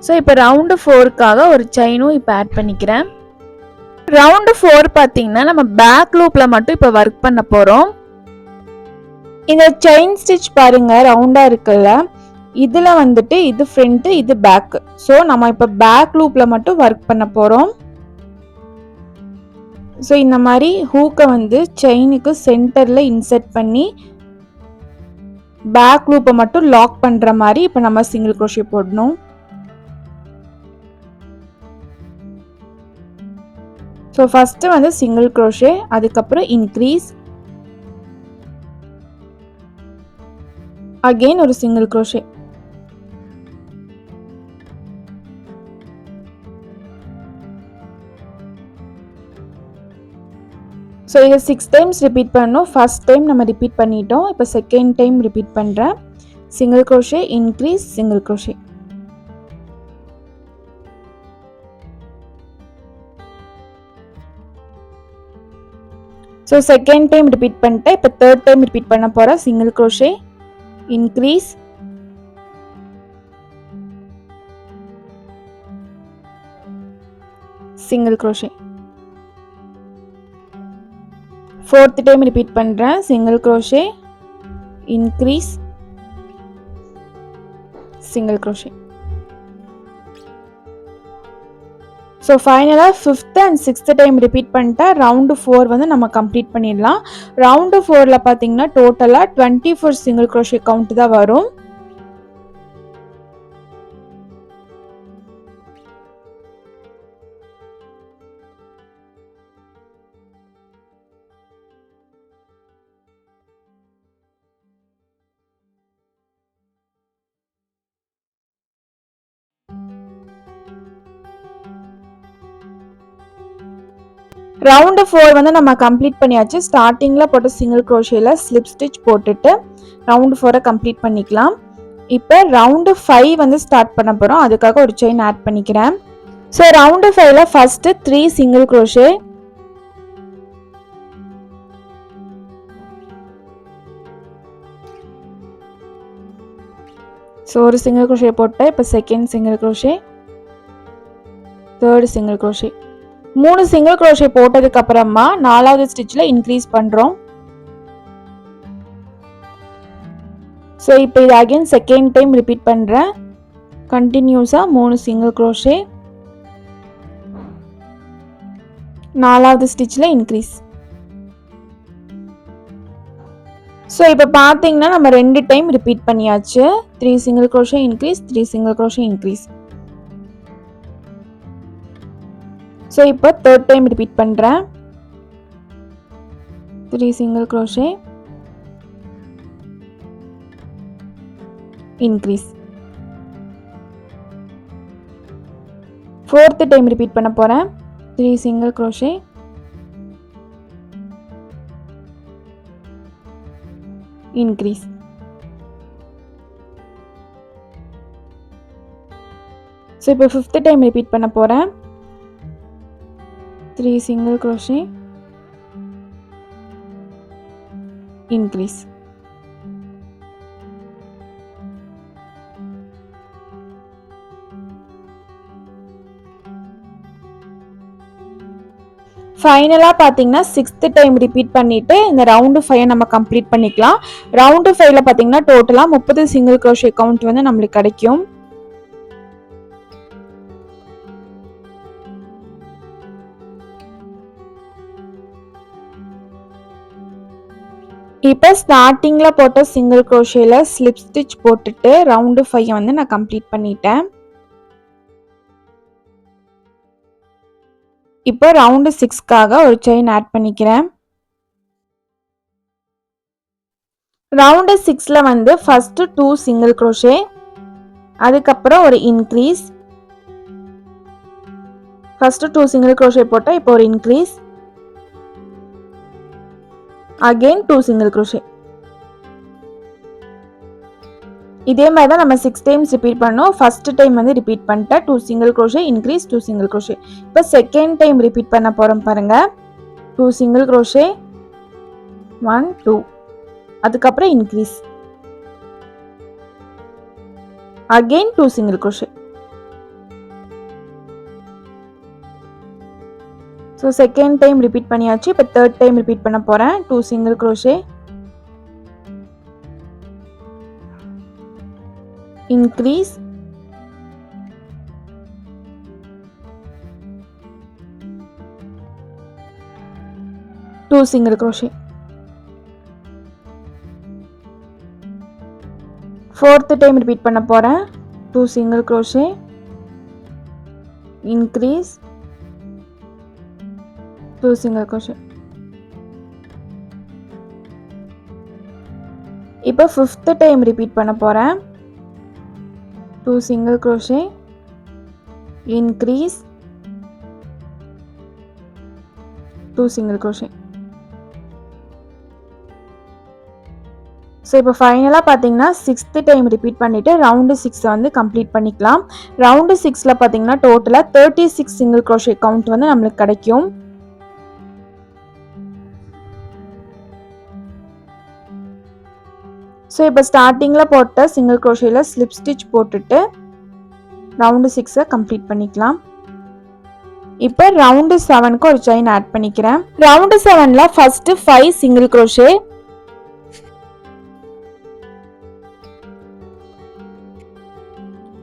ஸோ இப்போ ரவுண்டு 4க்காக ஒரு செயினும் இப்போ ஆட் பண்ணிக்கிறேன். ரவுண்டு 4 பார்த்தீங்கன்னா நம்ம பேக் லூப்பில் மட்டும் இப்போ ஒர்க் பண்ண போகிறோம். இந்த செயின் ஸ்டிச் பாருங்க ரவுண்டாக இருக்குல்ல, இதில் வந்துட்டு இது ஃப்ரண்ட்டு, இது பேக்கு. ஸோ நம்ம இப்போ பேக் லூப்பில் மட்டும் ஒர்க் பண்ண போகிறோம். ஸோ இந்த மாதிரி ஹூக்கை வந்து செயினுக்கு சென்டரில் இன்செர்ட் பண்ணி பேக் லூப்பை மட்டும் லாக் பண்ணுற மாதிரி இப்போ நம்ம சிங்கிள் crochet போடணும். ஸோ ஃபஸ்ட்டு வந்து சிங்கிள் க்ரோஷே, அதுக்கப்புறம் இன்க்ரீஸ், அகெயின் ஒரு சிங்கிள் க்ரோஷே. ஸோ இதை 6 டைம்ஸ் ரிப்பீட் பண்ணணும். ஃபர்ஸ்ட் டைம் நம்ம ரிப்பீட் பண்ணிட்டோம். இப்போ செகண்ட் டைம் ரிப்பீட் பண்ணுறேன். Single crochet, increase, single crochet. So second time repeat பண்ணிட்டேன். இப்போ தேர்ட் டைம் ரிப்பீட் பண்ண போகிறேன். Single crochet, increase, single crochet. Fourth time repeat பண்ணுறேன். Single crochet, increase, single crochet. So ஃபைனலாக fifth and sixth time repeat பண்ணிட்டா round 4 வந்து நம்ம complete பண்ணிடலாம். ரவுண்டு 4ல் பார்த்தீங்கன்னா டோட்டலாக 24 சிங்கிள் க்ரோஷே கவுண்ட் தான் வரும். ரவுண்டு 4 வந்து நம்ம கம்ப்ளீட் பண்ணியாச்சு. ஸ்டார்டிங்கில் போட்ட சிங்கிள் க்ரோஷேல ஸ்லிப் ஸ்டிச் போட்டுட்டு ரவுண்டு 4 கம்ப்ளீட் பண்ணிக்கலாம். இப்போ ரவுண்டு 5 வந்து ஸ்டார்ட் பண்ண போகிறோம். அதுக்காக ஒரு செயின் ஆட் பண்ணிக்கிறேன். ஸோ ரவுண்டு 5ல ஃபஸ்ட்டு 3 சிங்கிள் க்ரோஷே, ஸோ ஒரு சிங்கிள் க்ரோஷே போட்டேன். இப்போ second single crochet, third single crochet. 3 single crochet போட்டதுக்கு அப்புறமா 4வது ஸ்டிச்சில் இன்க்ரீஸ் பண்ணுறோம். ஸோ இப்போ இது அகைன் செகண்ட் டைம் ரிப்பீட் பண்ணுறேன். கண்டினியூஸாக 3 சிங்கிள் க்ரோஷே, 4வது ஸ்டிச்சில் இன்க்ரீஸ். ஸோ இப்போ பார்த்தீங்கன்னா நம்ம 2 டைம் ரிப்பீட் பண்ணியாச்சு. 3 single crochet increase, 3 single crochet increase. So இப்போ தேர்ட் டைம் ரிப்பீட் பண்ணுறேன். 3 single crochet, increase. Fourth time repeat பண்ண போகிறேன். 3 சிங்கிள் க்ரோஷே, இன்க்ரீஸ். ஸோ இப்போ ஃபிஃப்த் டைம் ரிப்பீட் பண்ண போகிறேன். 3 single crochet, increase. ஃபைனலாக பார்த்தீங்கன்னா 6th டைம் ரிப்பீட் பண்ணிவிட்டு இந்த ரவுண்டு 5 நம்ம கம்ப்ளீட் பண்ணிக்கலாம். ரவுண்டு 5ல் பார்த்தீங்கன்னா டோட்டலாக 30 சிங்கிள் க்ரோஷே கவுண்ட் வந்து நம்மளுக்கு கிடைக்கும். இப்போ ஸ்டார்டிங்கில் போட்ட சிங்கிள் க்ரோஷேல ஸ்லிப் ஸ்டிச் போட்டுட்டு ரவுண்டு 5 வந்து நான் கம்ப்ளீட் பண்ணிட்டேன். இப்போ ரவுண்டு 6க்காக ஒரு செயின் ஆட் பண்ணிக்கிறேன். ரவுண்டு 6ல் வந்து ஃபர்ஸ்ட் 2 சிங்கிள் க்ரோஷே, அதுக்கப்புறம் ஒரு இன்க்ரீஸ். ஃபர்ஸ்ட் 2 சிங்கிள் க்ரோஷே போட்டால் இப்போ ஒரு இன்க்ரீஸ், அகெயின் 2 சிங்கிள் க்ரோஷே. இதே மாதிரி தான் நம்ம 6 டைம்ஸ் ரிப்பீட் பண்ணோம். ஃபர்ஸ்ட் டைம் வந்து ரிப்பீட் பண்ணிட்டேன். 2 single crochet, increase, 2 single crochet. இப்போ செகண்ட் டைம் ரிப்பீட் பண்ண போகிறோம் பாருங்க. 2 சிங்கிள் க்ரோஷே, 1 2, அதுக்கப்புறம் increase, again 2 single crochet. So second time repeat பண்ணியாச்சு. இப்போ தேர்ட் டைம் ரிப்பீட் பண்ண போகிறேன். 2 single crochet, increase, 2 single crochet. Fourth time repeat பண்ண போகிறேன். 2 single crochet, increase, 2 single crochet. இப்போ 5th டைம் ரிப்பீட் பண்ண போறேன். 2 single crochet, increase, 2 single crochet. So இப்போ ஃபைனலாக பார்த்தீங்கன்னா 6th டைம் ரிப்பீட் பண்ணிவிட்டு ரவுண்டு 6 வந்து கம்ப்ளீட் பண்ணிக்கலாம். ரவுண்டு 6ல் பார்த்தீங்கன்னா டோட்டலாக 36 சிங்கிள் crochet கவுண்ட் வந்து நம்மளுக்கு கிடைக்கும். ஸோ இப்போ ஸ்டார்டிங்கில் போட்ட சிங்கிள் crochetல ஸ்லிப் ஸ்டிச் போட்டுட்டு ரவுண்டு 6 கம்ப்ளீட் பண்ணிக்கலாம். இப்போ ரவுண்டு 7க்கு ஒரு செயின் ஆட் பண்ணிக்கிறேன். ரவுண்டு 7ல் ஃபர்ஸ்ட் 5 சிங்கிள் crochet,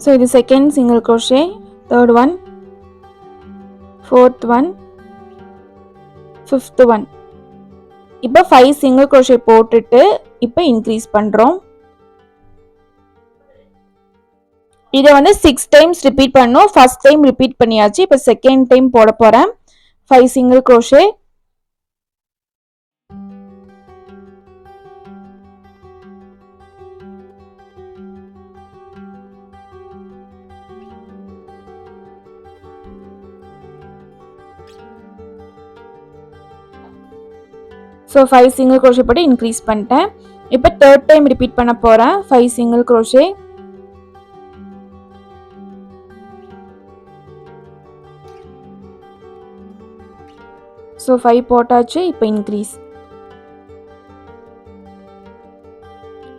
ஸோ இது second single crochet, third one, fourth one, fifth one. இப்போ 5 சிங்கிள் crochet போட்டுட்டு இப்போ இன்க்ரீஸ் பண்ணுறோம். இதை வந்து 6 டைம்ஸ் ரிப்பீட் பண்ணணும். ஃபர்ஸ்ட் டைம் ரிப்பீட் பண்ணியாச்சு. இப்போ செகண்ட் டைம் போட போகிறேன். 5 single crochet, so 5 single crochet போட்டு இன்க்ரீஸ் பண்ணிட்டேன். இப்போ தேர்ட் டைம் ரிப்பீட் பண்ண போகிறேன். 5 சிங்கிள் crochet, ஸோ 5 போட்டாச்சு. இப்போ இன்க்ரீஸ்.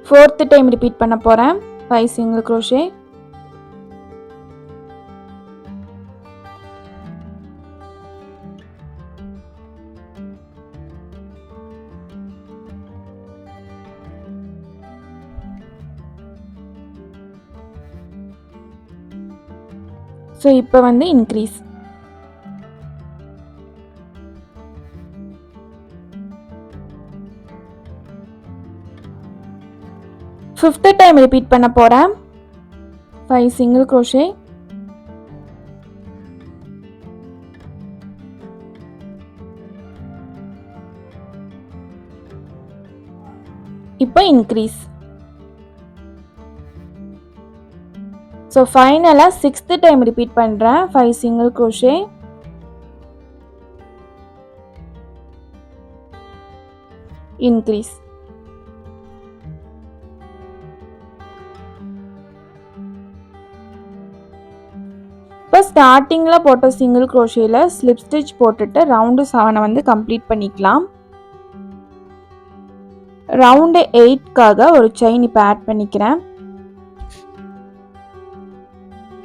ஃபோர்த் டைம் ரிப்பீட் பண்ண போகிறேன். 5 சிங்கிள் crochet, ஸோ இப்போ வந்து இன்க்ரீஸ். ஃபிஃப்த் டைம் ரிப்பீட் பண்ண போகிறேன். 5 சிங்கிள் crochet, இப்போ இன்க்ரீஸ். ஸோ ஃபைனலாக 6th டைம் ரிப்பீட் பண்ணுறேன். 5 சிங்கிள் crochet, இன்க்ரீஸ். இப்போ ஸ்டார்டிங்கில் போட்ட சிங்கிள் crochetல ஸ்லிப் ஸ்டிச் போட்டுட்டு ரவுண்டு 7 வந்து கம்ப்ளீட் பண்ணிக்கலாம். ரவுண்டு 8க்காக ஒரு செயின் இப்போ ஆட் பண்ணிக்கிறேன்.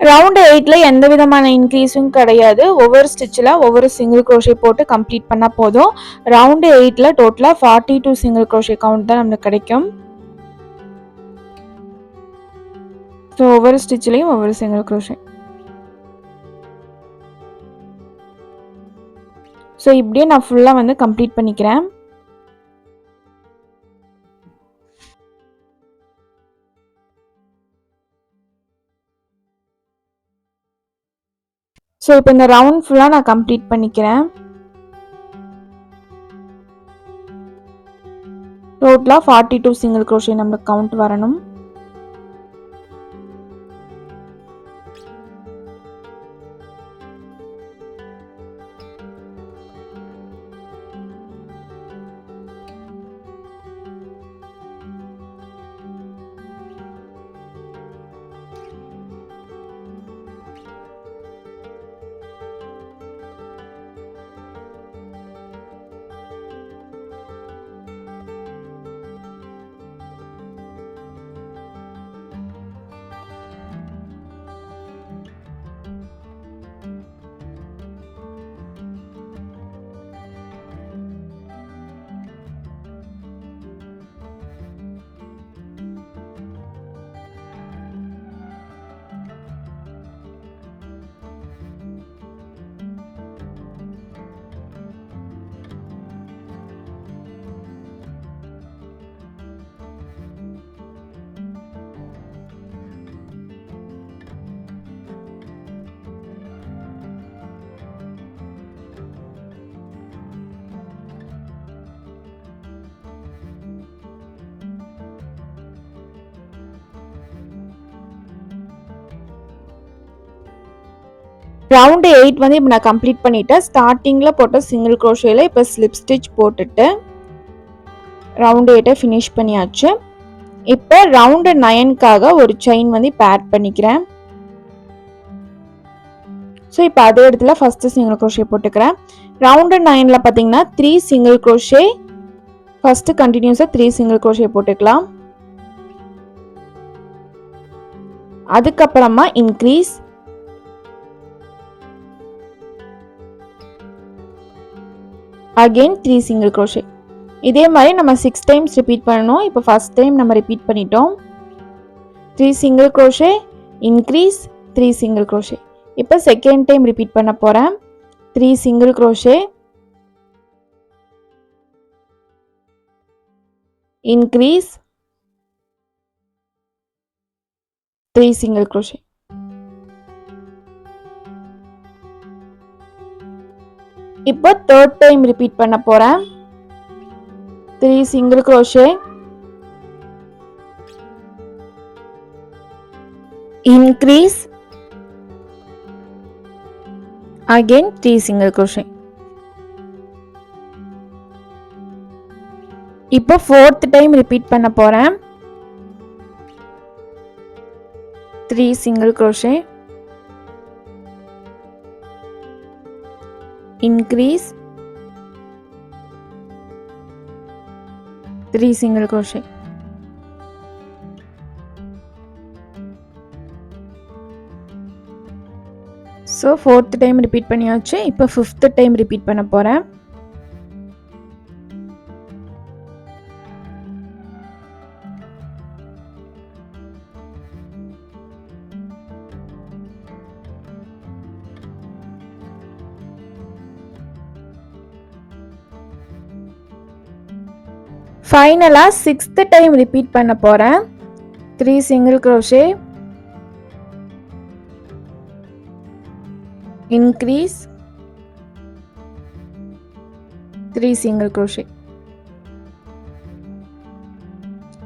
ரவுண்டு 8ல் எந்த விதமான இன்க்ரீஸும் கிடையாது. ஒவ்வொரு ஸ்டிச்சில் ஒவ்வொரு சிங்கிள் crochet போட்டு கம்ப்ளீட் பண்ணால் போதும். ரவுண்டு 8ல் டோட்டலாக 42 சிங்கிள் crochet கவுண்ட் தான் நமக்கு கிடைக்கும். ஸோ ஒவ்வொரு ஸ்டிச்சிலையும் ஒவ்வொரு சிங்கிள் crochet. ஸோ இப்படியே நான் ஃபுல்லாக வந்து கம்ப்ளீட் பண்ணிக்கிறேன். ஸோ இப்போ இந்த ரவுண்ட் ஃபுல்லாக நான் கம்ப்ளீட் பண்ணிக்கிறேன். டோட்டலாக 42 சிங்கிள் crochet நம்மளுக்கு கவுண்ட் வரணும். ரவுண்டு 8 வந்து இப்போ நான் கம்ப்ளீட் பண்ணிட்டேன். ஸ்டார்டிங்கில் போட்ட சிங்கிள் க்ரோஷேயில் இப்போ ஸ்லிப் ஸ்டிச் போட்டுட்டு ரவுண்டு 8 ஃபினிஷ் பண்ணியாச்சு. இப்போ ரவுண்டு 9க்காக ஒரு செயின் வந்து இப்போ ஆட் பண்ணிக்கிறேன். ஸோ இப்போ அதே இடத்துல ஃபஸ்ட்டு சிங்கிள் க்ரோஷே போட்டுக்கிறேன். ரவுண்டு 9ல் பார்த்தீங்கன்னா 3 சிங்கிள் க்ரோஷே, ஃபஸ்ட்டு கண்டினியூஸாக 3 சிங்கிள் க்ரோஷே போட்டுக்கலாம். அதுக்கப்புறமா இன்க்ரீஸ், அகெயின் 3 சிங்கிள் க்ரோஷே. இதே மாதிரி நம்ம 6 டைம்ஸ் ரிப்பீட் பண்ணணும். இப்போ ஃபஸ்ட் டைம் நம்ம ரிப்பீட் பண்ணிட்டோம். 3 single crochet, increase, 3 single crochet. இப்போ செகண்ட் டைம் ரிப்பீட் பண்ண போகிறேன். 3 single crochet, increase, 3 single crochet. இப்போ தேர்ட் டைம் ரிப்பீட் பண்ண போகிறேன். 3 single crochet, increase, again 3 single crochet. இப்போ fourth time repeat பண்ண போறேன். 3 single crochet, increase, 3 single crochet. So fourth time repeat பண்ணியாச்சு. இப்போ ஃபிஃப்த் டைம் ரிப்பீட் பண்ண போகிறேன். ஃபைனலாக சிக்ஸ்த் டைம் ரிப்பீட் பண்ண போகிறேன். 3 single crochet, increase, 3 single crochet.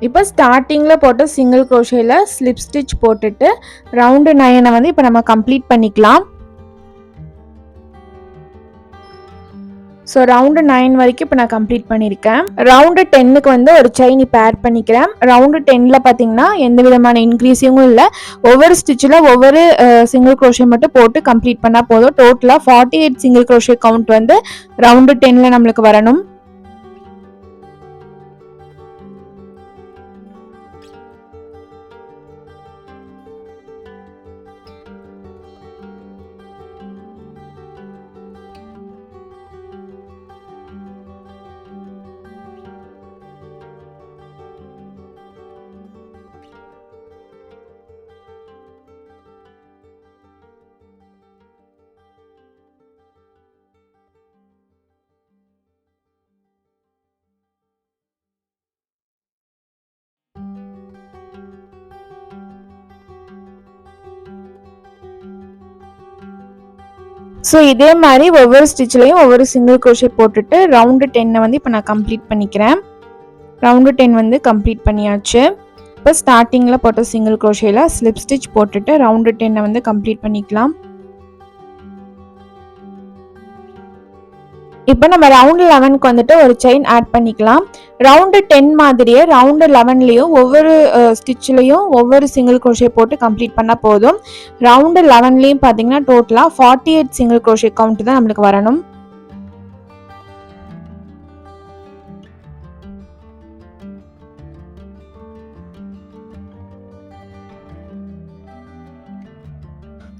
இப்போ ஸ்டார்டிங்கில் போட்ட சிங்கிள் க்ரோஷேல ஸ்லிப் ஸ்டிச் போட்டுட்டு ரவுண்டு 9 வந்து இப்போ நம்ம கம்ப்ளீட் பண்ணிக்கலாம். ஸோ ரவுண்டு 9 வரைக்கும் இப்போ நான் கம்ப்ளீட் பண்ணியிருக்கேன். ரவுண்டு 10க்கு வந்து ஒரு செயின் இப்போ ஆட் பண்ணிக்கிறேன். ரவுண்டு 10ல் பார்த்தீங்கன்னா எந்த விதமான இன்க்ரீஸிங்கும் இல்லை. ஒவ்வொரு ஸ்டிச்சில் ஒவ்வொரு சிங்கிள் க்ரோஷே மட்டும் போட்டு கம்ப்ளீட் பண்ணால் போதும். டோட்டலாக 48 சிங்கிள் க்ரோஷே கவுண்ட் வந்து ரவுண்டு 10ல் நம்மளுக்கு வரணும். ஸோ இதே மாதிரி ஒவ்வொரு ஸ்டிச்லையும் ஒவ்வொரு சிங்கிள் க்ரோஷே போட்டுட்டு ரவுண்டு 10 வந்து இப்போ நான் கம்ப்ளீட் பண்ணிக்கிறேன். ரவுண்டு 10 வந்து கம்ப்ளீட் பண்ணியாச்சு. இப்போ ஸ்டார்டிங்கில் போட்ட சிங்கிள் க்ரோஷேல ஸ்லிப் ஸ்டிச் போட்டுட்டு ரவுண்டு 10 வந்து கம்ப்ளீட் பண்ணிக்கலாம். இப்போ நம்ம ரவுண்டு 11க்கு வந்துட்டு ஒரு செயின் ஆட் பண்ணிக்கலாம். ரவுண்டு 10 மாதிரியே ரவுண்டு 11லையும் ஒவ்வொரு ஸ்டிச்லையும் ஒவ்வொரு சிங்கிள் க்ரோஷே போட்டு கம்ப்ளீட் பண்ணால் போதும். ரவுண்டு 11லையும் பார்த்தீங்கன்னா டோட்டலாக 48 சிங்கிள் க்ரோஷே கவுண்ட் தான் நம்மளுக்கு வரணும்.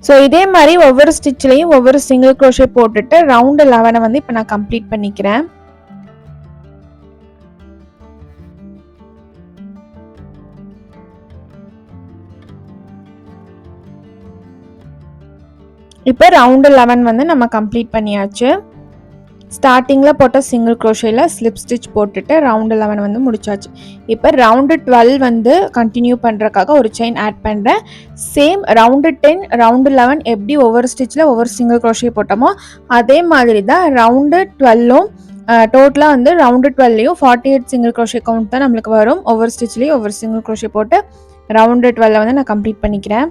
ஸோ இதே மாதிரி ஒவ்வொரு ஸ்டிச்லையும் ஒவ்வொரு சிங்கிள் க்ரோஷே போட்டுட்டு ரவுண்டு 11 வந்து இப்போ நான் கம்ப்ளீட் பண்ணிக்கிறேன். இப்போ ரவுண்டு 11 வந்து நம்ம கம்ப்ளீட் பண்ணியாச்சு. ஸ்டார்டிங்கில் போட்ட சிங்கிள் க்ரோஷேல ஸ்லிப் ஸ்டிச் போட்டுட்டு ரவுண்டு 11 வந்து முடிச்சாச்சு. இப்போ ரவுண்டு 12 வந்து கண்டினியூ பண்ணுறக்காக ஒரு செயின் ஆட் பண்ணுறேன். சேம் ரவுண்டு 10 ரவுண்டு 11 எப்படி ஒவ்வொரு ஸ்டிச்சில் ஒவ்வொரு சிங்கிள் க்ரோஷே போட்டோமோ அதே மாதிரி தான் ரவுண்டு 12ம் டோட்டலாக வந்து ரவுண்டு 12லையும் 48 சிங்கிள் க்ரோஷே கவுண்ட் தான் நம்மளுக்கு வரும். ஒவ்வொரு ஸ்டிச்லேயும் ஒவ்வொரு சிங்கிள் க்ரோஷே போட்டு ரவுண்டு 12 வந்து நான் கம்ப்ளீட் பண்ணிக்கிறேன்.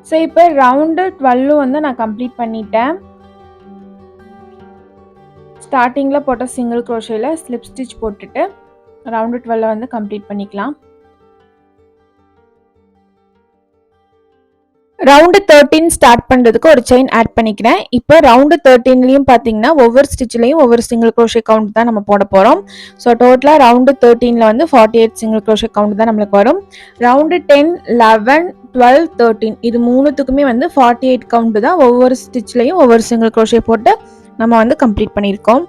ஸோ இப்போ ரவுண்டு 12 வந்து நான் கம்ப்ளீட் பண்ணிட்டேன். ஸ்டார்டிங்கில் போட்ட சிங்கிள் க்ரோஷேல ஸ்லிப் ஸ்டிச் போட்டுட்டு ரவுண்டு 12 வந்து கம்ப்ளீட் பண்ணிக்கலாம். ரவுண்டு 13 ஸ்டார்ட் பண்ணுறதுக்கு ஒரு செயின் ஆட் பண்ணிக்கிறேன். இப்போ ரவுண்டு 13லையும் பார்த்தீங்கன்னா ஒவ்வொரு ஸ்டிச்லையும் ஒவ்வொரு சிங்கிள் க்ரோஷே கவுண்ட் தான் நம்ம போட போகிறோம். ஸோ டோட்டலாக ரவுண்டு 13ல் வந்து 48 சிங்கிள் க்ரோஷே கவுண்ட் தான் நம்மளுக்கு வரும். ரவுண்டு 10, 11, 12, 13 இது மூணுத்துக்குமே வந்து 48 கவுண்ட் தான். ஒவ்வொரு ஸ்டிச்லையும் ஒவ்வொரு சிங்கிள் க்ரோஷே போட்டு நம்ம வந்து கம்ப்ளீட் பண்ணியிருக்கோம்.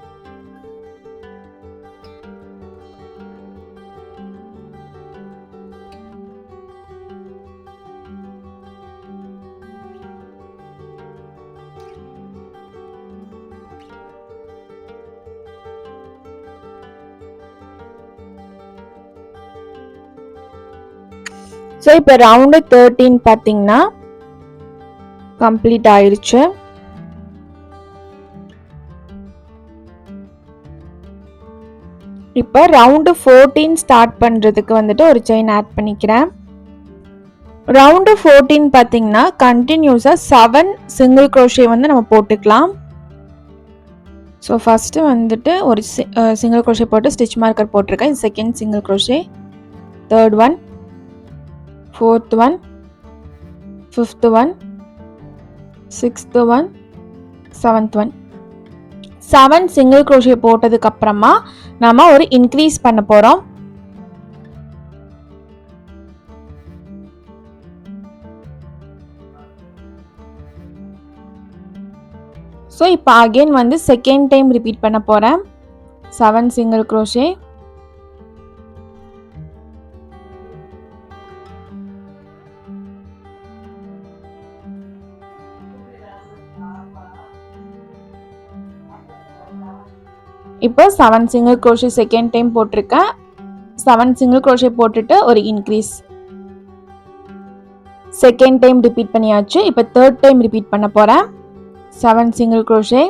ஸோ இப்போ ரவுண்டு 13 பார்த்தீங்கன்னா கம்ப்ளீட் ஆயிடுச்சு. இப்போ ரவுண்டு 14 ஸ்டார்ட் பண்ணுறதுக்கு வந்துட்டு ஒரு செயின் ஆட் பண்ணிக்கிறேன். ரவுண்டு 14 பார்த்தீங்கன்னா கண்டினியூஸாக 7 சிங்கிள் க்ரோஷே வந்து நம்ம போட்டுக்கலாம். ஸோ ஃபஸ்ட்டு வந்துட்டு ஒரு சிங்கிள் க்ரோஷே போட்டு ஸ்டிச் மார்க்கர் போட்டிருக்கேன். இது second single crochet, third one, fourth one, fifth one, sixth one, seventh one. 7 single crochet போட்டதுக்கு அப்புறமா நாம ஒரு இன்க்ரீஸ் பண்ண போறோம். ஸோ இப்போ அகெயின் வந்து செகண்ட் டைம் ரிப்பீட் பண்ண போறேன். 7 சிங்கிள் க்ரோஷே, இப்போ 7 சிங்கிள் க்ரோஷே செகண்ட் டைம் போட்டிருக்கேன். 7 சிங்கிள் க்ரோஷே போட்டுட்டு ஒரு இன்க்ரீஸ். செகண்ட் டைம் ரிப்பீட் பண்ணியாச்சு. இப்போ தேர்ட் டைம் ரிப்பீட் பண்ண போறேன். 7 single crochet,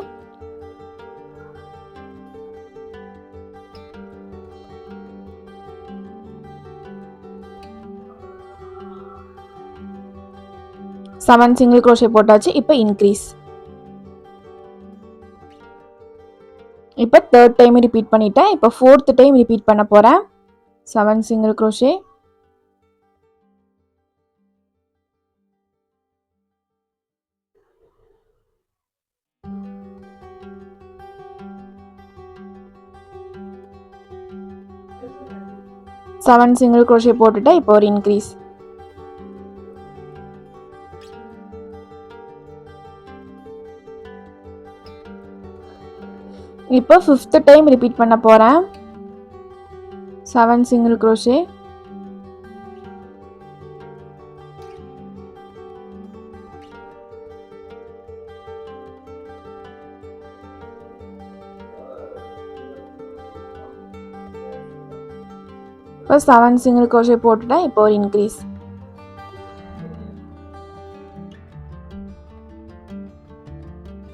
seven single crochet போட்டாச்சு. இப்போ இன்க்ரீஸ். இப்போ தேர்ட் டைம் ரிப்பீட் பண்ணிட்டேன். இப்போ ஃபோர்த் டைம் ரிப்பீட் பண்ண போறேன். 7 single crochet, seven single crochet போட்டுட்டு இப்போ ஒரு இன்க்ரீஸ். இப்போ ஃபிஃப்த் டைம் ரிப்பீட் பண்ண போறேன். 7 சிங்கிள் க்ரோஷே, இப்போ 7 சிங்கிள் க்ரோஷே போட்டுட்டேன். இப்போ ஒரு இன்க்ரீஸ்.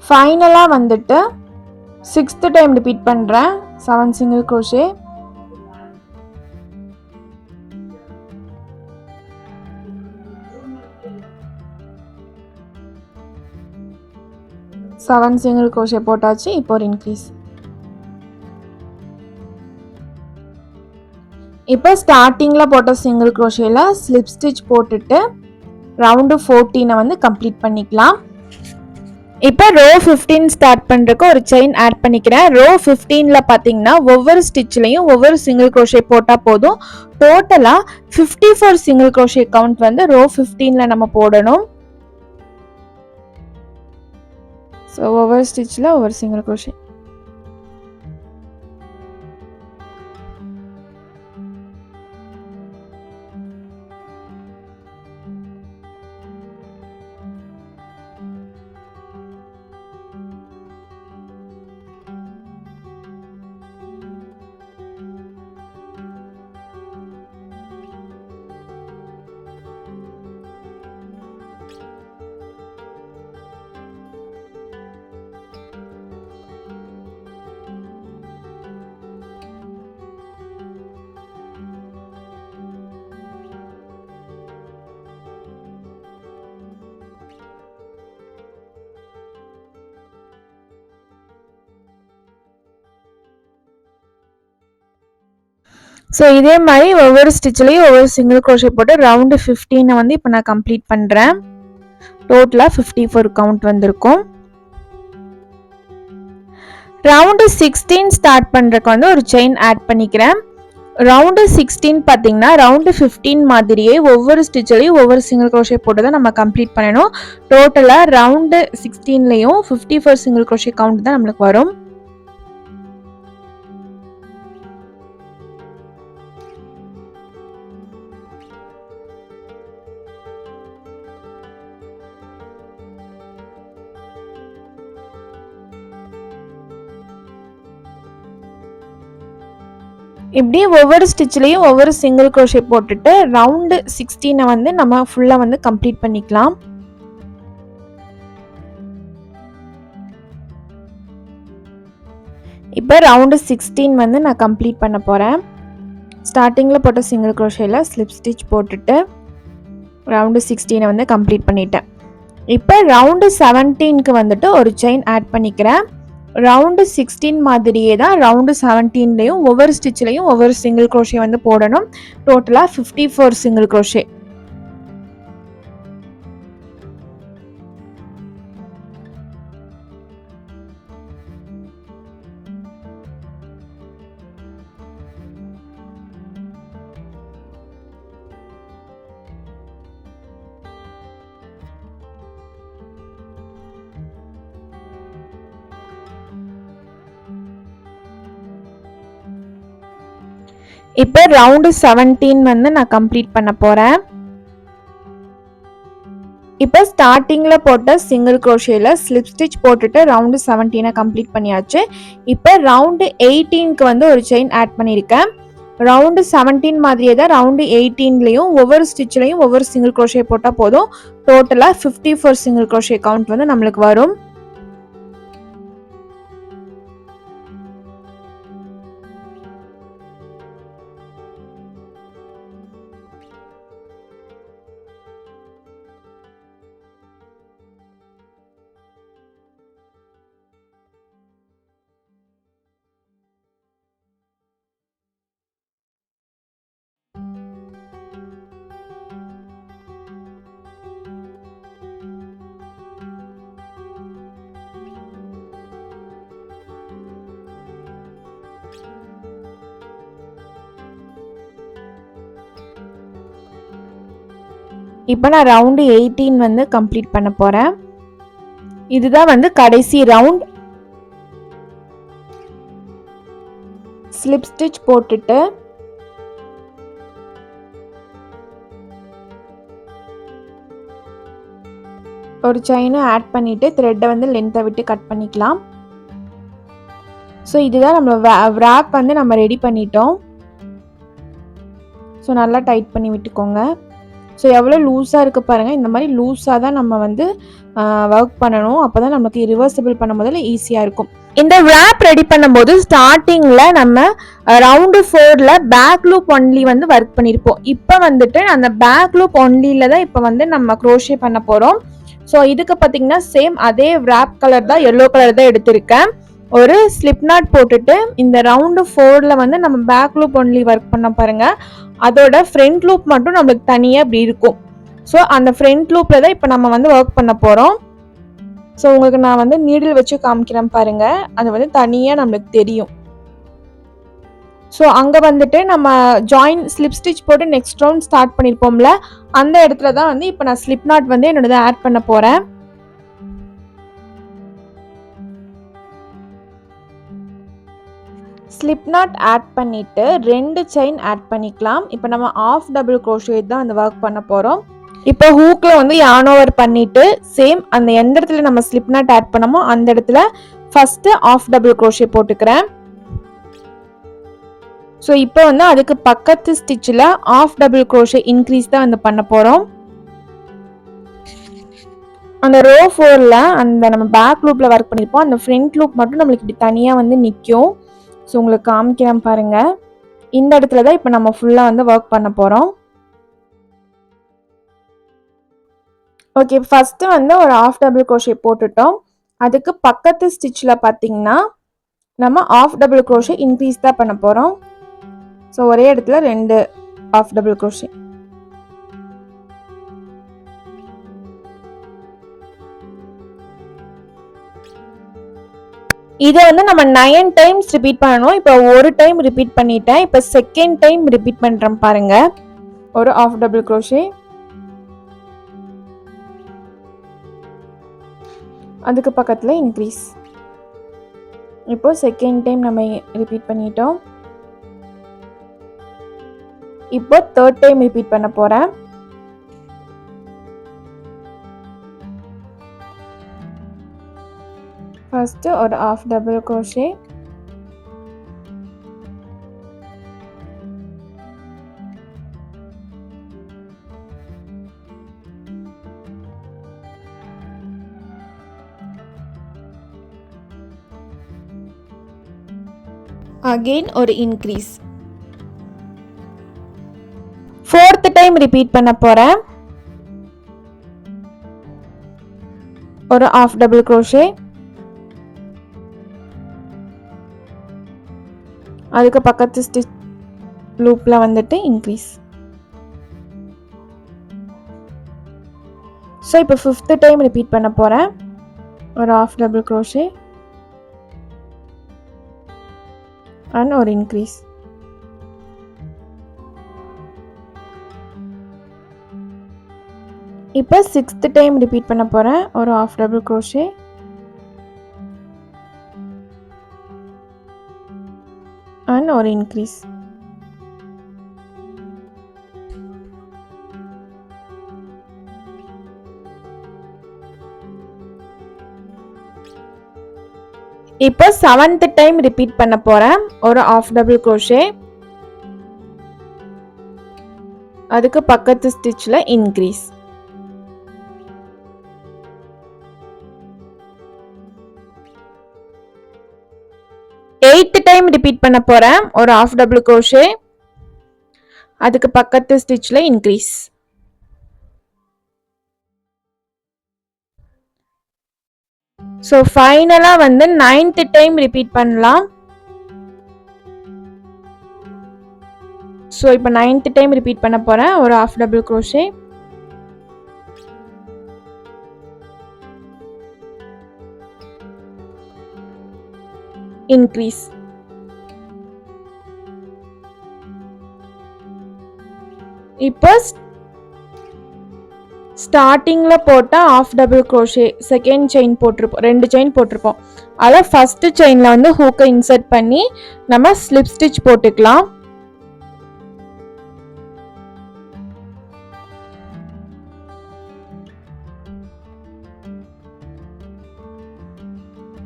ஃபைனலாக வந்துட்டு சிக்ஸ்த் டைம் ரிப்பீட் பண்ணுறேன். 7 single crochet, seven single crochet போட்டாச்சு. இப்போ ஒரு இன்க்ரீஸ். இப்போ ஸ்டார்டிங்கில் போட்ட சிங்கிள் க்ரோஷேல ஸ்லிப் ஸ்டிச் போட்டுட்டு ரவுண்டு 14 வந்து கம்ப்ளீட் பண்ணிக்கலாம். இப்போ ரோ 15 ஸ்டார்ட் பண்ணுறதுக்கு ஒரு செயின் ஆட் பண்ணிக்கிறேன். ரோ 15ல் பார்த்தீங்கன்னா ஒவ்வொரு ஸ்டிச்லையும் ஒவ்வொரு சிங்கிள் க்ரோஷே போட்டால் போதும். டோட்டலாக 54 சிங்கிள் க்ரோஷே கவுண்ட் வந்து ரோ 15ல் நம்ம போடணும். ஸோ ஒவ்வொரு ஸ்டிச்சில் ஒவ்வொரு சிங்கிள் க்ரோஷே. ஸோ இதே மாதிரி ஒவ்வொரு ஸ்டிச்லேயும் ஒவ்வொரு சிங்கிள் crochet போட்டு ரவுண்டு 15 வந்து இப்போ நான் கம்ப்ளீட் பண்ணுறேன். டோட்டலாக 54 கவுண்ட் வந்திருக்கும். ரவுண்டு 16 ஸ்டார்ட் பண்ணுறதுக்கு வந்து ஒரு செயின் ஆட் பண்ணிக்கிறேன். ரவுண்டு 16 பார்த்தீங்கன்னா ரவுண்டு 15 மாதிரியே ஒவ்வொரு ஸ்டிச்லையும் ஒவ்வொரு சிங்கிள் crochet போட்டு தான் நம்ம கம்ப்ளீட் பண்ணணும். டோட்டலாக ரவுண்டு 16லையும் 54 சிங்கிள் crochet கவுண்ட் தான் நம்மளுக்கு வரும். இப்படி ஒவ்வொரு ஸ்டிச்லேயும் ஒவ்வொரு சிங்கிள் crochet போட்டுட்டு ரவுண்டு 16 வந்து நம்ம ஃபுல்லாக வந்து கம்ப்ளீட் பண்ணிக்கலாம். இப்போ ரவுண்டு 16 வந்து நான் கம்ப்ளீட் பண்ண போகிறேன். ஸ்டார்டிங்கில் போட்ட சிங்கிள் crochetல ஸ்லிப் ஸ்டிச் போட்டுட்டு ரவுண்டு 16 வந்து கம்ப்ளீட் பண்ணிட்டேன். இப்போ ரவுண்டு 17க்கு வந்துட்டு ஒரு செயின் ஆட் பண்ணிக்கிறேன். ரவுண்டு 16 மாதிரியே தான் ரவுண்டு 17லையும் ஒவ்வொரு ஸ்டிச்லையும் ஒவ்வொரு சிங்கிள் crochet வந்து போடணும். டோட்டலாக 54 சிங்கிள் crochet. இப்போ ரவுண்டு 17 வந்து நான் கம்ப்ளீட் பண்ண போகிறேன். இப்போ ஸ்டார்டிங்கில் போட்ட சிங்கிள் crochetல ஸ்லிப் ஸ்டிச் போட்டுட்டு ரவுண்டு 17 கம்ப்ளீட் பண்ணியாச்சு. இப்போ ரவுண்டு 18க்கு வந்து ஒரு செயின் ஆட் பண்ணியிருக்கேன். ரவுண்டு 17 மாதிரியே தான் ரவுண்டு 18லையும் ஒவ்வொரு ஸ்டிச்லையும் ஒவ்வொரு சிங்கிள் crochet போட்டால் போதும். டோட்டலாக 54 சிங்கிள் crochet கவுண்ட் வந்து நம்மளுக்கு வரும். இப்போ நான் ரவுண்டு 18 வந்து கம்ப்ளீட் பண்ண போகிறேன். இதுதான் வந்து கடைசி ரவுண்ட். ஸ்லிப் ஸ்டிச் போட்டுட்டு ஒரு செயினை ஆட் பண்ணிவிட்டு த்ரெட்டை வந்து லென்த்தை விட்டு கட் பண்ணிக்கலாம். ஸோ இதுதான் நம்ம wrap வந்து நம்ம ரெடி பண்ணிட்டோம். ஸோ நல்லா டைட் பண்ணி விட்டுக்கோங்க. ஸோ எவ்வளோ லூஸாக இருக்குது பாருங்கள். இந்த மாதிரி லூஸாக தான் நம்ம வந்து ஒர்க் பண்ணணும். அப்போ தான் நமக்கு ரிவர்சிபிள் பண்ணும்போதில் ஈஸியாக இருக்கும். இந்த wrap ரெடி பண்ணும்போது ஸ்டார்டிங்கில் நம்ம ரவுண்டு 4ல் பேக் லூப் ஒன்லி வந்து ஒர்க் பண்ணியிருப்போம். இப்போ வந்துட்டு அந்த பேக் லூப் ஒன்லியில் தான் இப்போ வந்து நம்ம crochet பண்ண போகிறோம். ஸோ இதுக்கு பார்த்தீங்கன்னா சேம் அதே wrap கலர் தான், எல்லோ கலர் தான் எடுத்திருக்கேன். ஒரு ஸ்லிப் நாட் போட்டுட்டு இந்த ரவுண்டு 4ல் வந்து நம்ம பேக் லூப் ஒன்லி ஒர்க் பண்ண பாருங்கள். அதோட ஃப்ரண்ட் லூப் மட்டும் நம்மளுக்கு தனியாக இப்படி இருக்கும். ஸோ அந்த ஃப்ரண்ட் லூப்பில் தான் இப்போ நம்ம வந்து ஒர்க் பண்ண போகிறோம். ஸோ உங்களுக்கு நான் வந்து நீடில் வச்சு காமிக்கிறேன் பாருங்கள். அது வந்து தனியாக நம்மளுக்கு தெரியும். ஸோ அங்கே வந்துட்டு நம்ம ஜாயின் ஸ்லிப் ஸ்டிச் போட்டு நெக்ஸ்ட் ரவுண்ட் ஸ்டார்ட் பண்ணியிருப்போம்ல, அந்த இடத்துல தான் வந்து இப்போ நான் ஸ்லிப் நாட் வந்து என்னோடது ஆட் பண்ண போகிறேன். ஸ்லிப் நாட் ஆட் பண்ணிவிட்டு 2 செயின் ஆட் பண்ணிக்கலாம். இப்போ நம்ம ஆஃப் டபுள் crochet தான் அந்த ஒர்க் பண்ண போகிறோம். இப்போ ஹூக்கில் வந்து yarn over பண்ணிவிட்டு சேம் அந்த எந்த இடத்துல நம்ம ஸ்லிப் நாட் ஆட் பண்ணமோ அந்த இடத்துல ஃபஸ்ட்டு ஆஃப் டபுள் crochet போட்டுக்கிறேன். ஸோ இப்போ வந்து அதுக்கு பக்கத்து ஸ்டிச்சில் ஆஃப் டபுள் crochet இன்க்ரீஸ் தான் வந்து பண்ண போகிறோம். அந்த ரோ 4ல் அந்த நம்ம பேக் லூப்பில் ஒர்க் பண்ணியிருப்போம். அந்த ஃப்ரண்ட் லூப் மட்டும் நம்மளுக்கு இப்படி தனியாக வந்து நிற்கும். ஸோ உங்களுக்கு காமிக்கிறேன் பாருங்கள். இந்த இடத்துல தான் இப்போ நம்ம ஃபுல்லாக வந்து ஒர்க் பண்ண போகிறோம். ஓகே, ஃபஸ்ட்டு வந்து ஒரு ஆஃப் டபுள் crochet போட்டுட்டோம். அதுக்கு பக்கத்து ஸ்டிச்சில் பார்த்தீங்கன்னா நம்ம ஆஃப் டபுள் crochet இன்க்ரீஸ் தான் பண்ண போகிறோம். ஸோ ஒரே இடத்துல 2 half double crochet. இதை வந்து நம்ம 9 டைம்ஸ் ரிப்பீட் பண்ணணும். இப்போ ஒரு டைம் ரிப்பீட் பண்ணிட்டேன். இப்போ செகண்ட் டைம் ரிப்பீட் பண்ணுறேன் பாருங்க. ஒரு half double crochet, அதுக்கு பக்கத்தில் இன்க்ரீஸ். இப்போ செகண்ட் டைம் நம்ம ரிப்பீட் பண்ணிட்டோம். இப்போ தேர்ட் டைம் ரிப்பீட் பண்ண போகிறேன். ஃபர்ஸ்ட் ஒரு half double crochet, again ஒரு increase. ஃபோர்த் டைம் ரிப்பீட் பண்ண போறேன். ஒரு half double crochet, அதுக்கு பக்கத்து ஸ்டிச் லூப்ல வந்துட்டு இன்க்ரீஸ். ஸோ இப்போ ஃபிஃப்த் டைம் ரிப்பீட் பண்ண போறேன். ஒரு half double crochet and ஒரு இன்க்ரீஸ். இப்போ சிக்ஸ்த் டைம் ரிப்பீட் பண்ண போறேன். ஒரு half double crochet and ஒரு இன்க்ரீஸ். இப்போ செவன்த் டைம் ரிப்பீட் பண்ண போறேன். ஒரு half double crochet, அதுக்கு பக்கத்து ஸ்டிச்ல இன்க்ரீஸ். எய்த் டைம் ரிப்பீட் பண்ண போறேன். ஒரு half double crochet, அதுக்கு பக்கத்து ஸ்டிச்ல இன்க்ரீஸ். ஸோ ஃபைனலா வந்து 9th டைம் ரிப்பீட் பண்ணலாம். ஸோ இப்போ 9th டைம் ரிப்பீட் பண்ண போறேன். ஒரு half double crochet, இன்க்ரீஸ். இப்போ ஸ்டார்டிங்ல போட்ட half double crochet second chain போட்டிருப்போம், 2 செயின் போட்டிருப்போம். அதில் ஃபர்ஸ்ட் செயின்ல வந்து ஹூக்கை இன்சர்ட் பண்ணி நம்ம ஸ்லிப் ஸ்டிச் போட்டுக்கலாம்.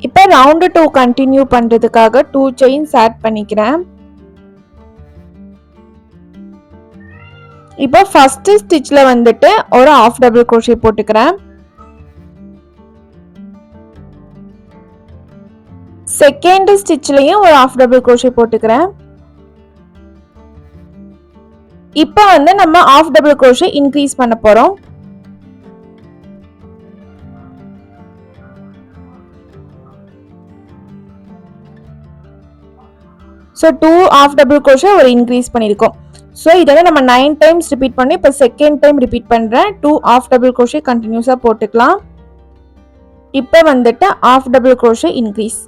இப்போ ரவுண்ட் 2 கண்டினியூ பண்றதுக்காக 2 செயின்ஸ் ஆட் பண்ணிக்கிறேன். இப்போ ஃபர்ஸ்ட் ஸ்டிச்ல வந்துட்டு ஒரு half double crochet போட்டுக்கிறேன். செகண்ட் ஸ்டிச்லயும் ஒரு half double crochet போட்டுக்கிறேன். இப்போ வந்து நம்ம half double crochet இன்க்ரீஸ் பண்ண போறோம். ஸோ 2 half double crochet ஒரு இன்க்ரீஸ் பண்ணியிருக்கோம். ஸோ இதை வந்து நம்ம 9 டைம்ஸ் ரிப்பீட் பண்ணி இப்போ செகண்ட் டைம் ரிப்பீட் பண்ணுறேன். 2 half double crochet கண்டினியூஸாக போட்டுக்கலாம். இப்போ வந்துட்டு half double crochet இன்க்ரீஸ்.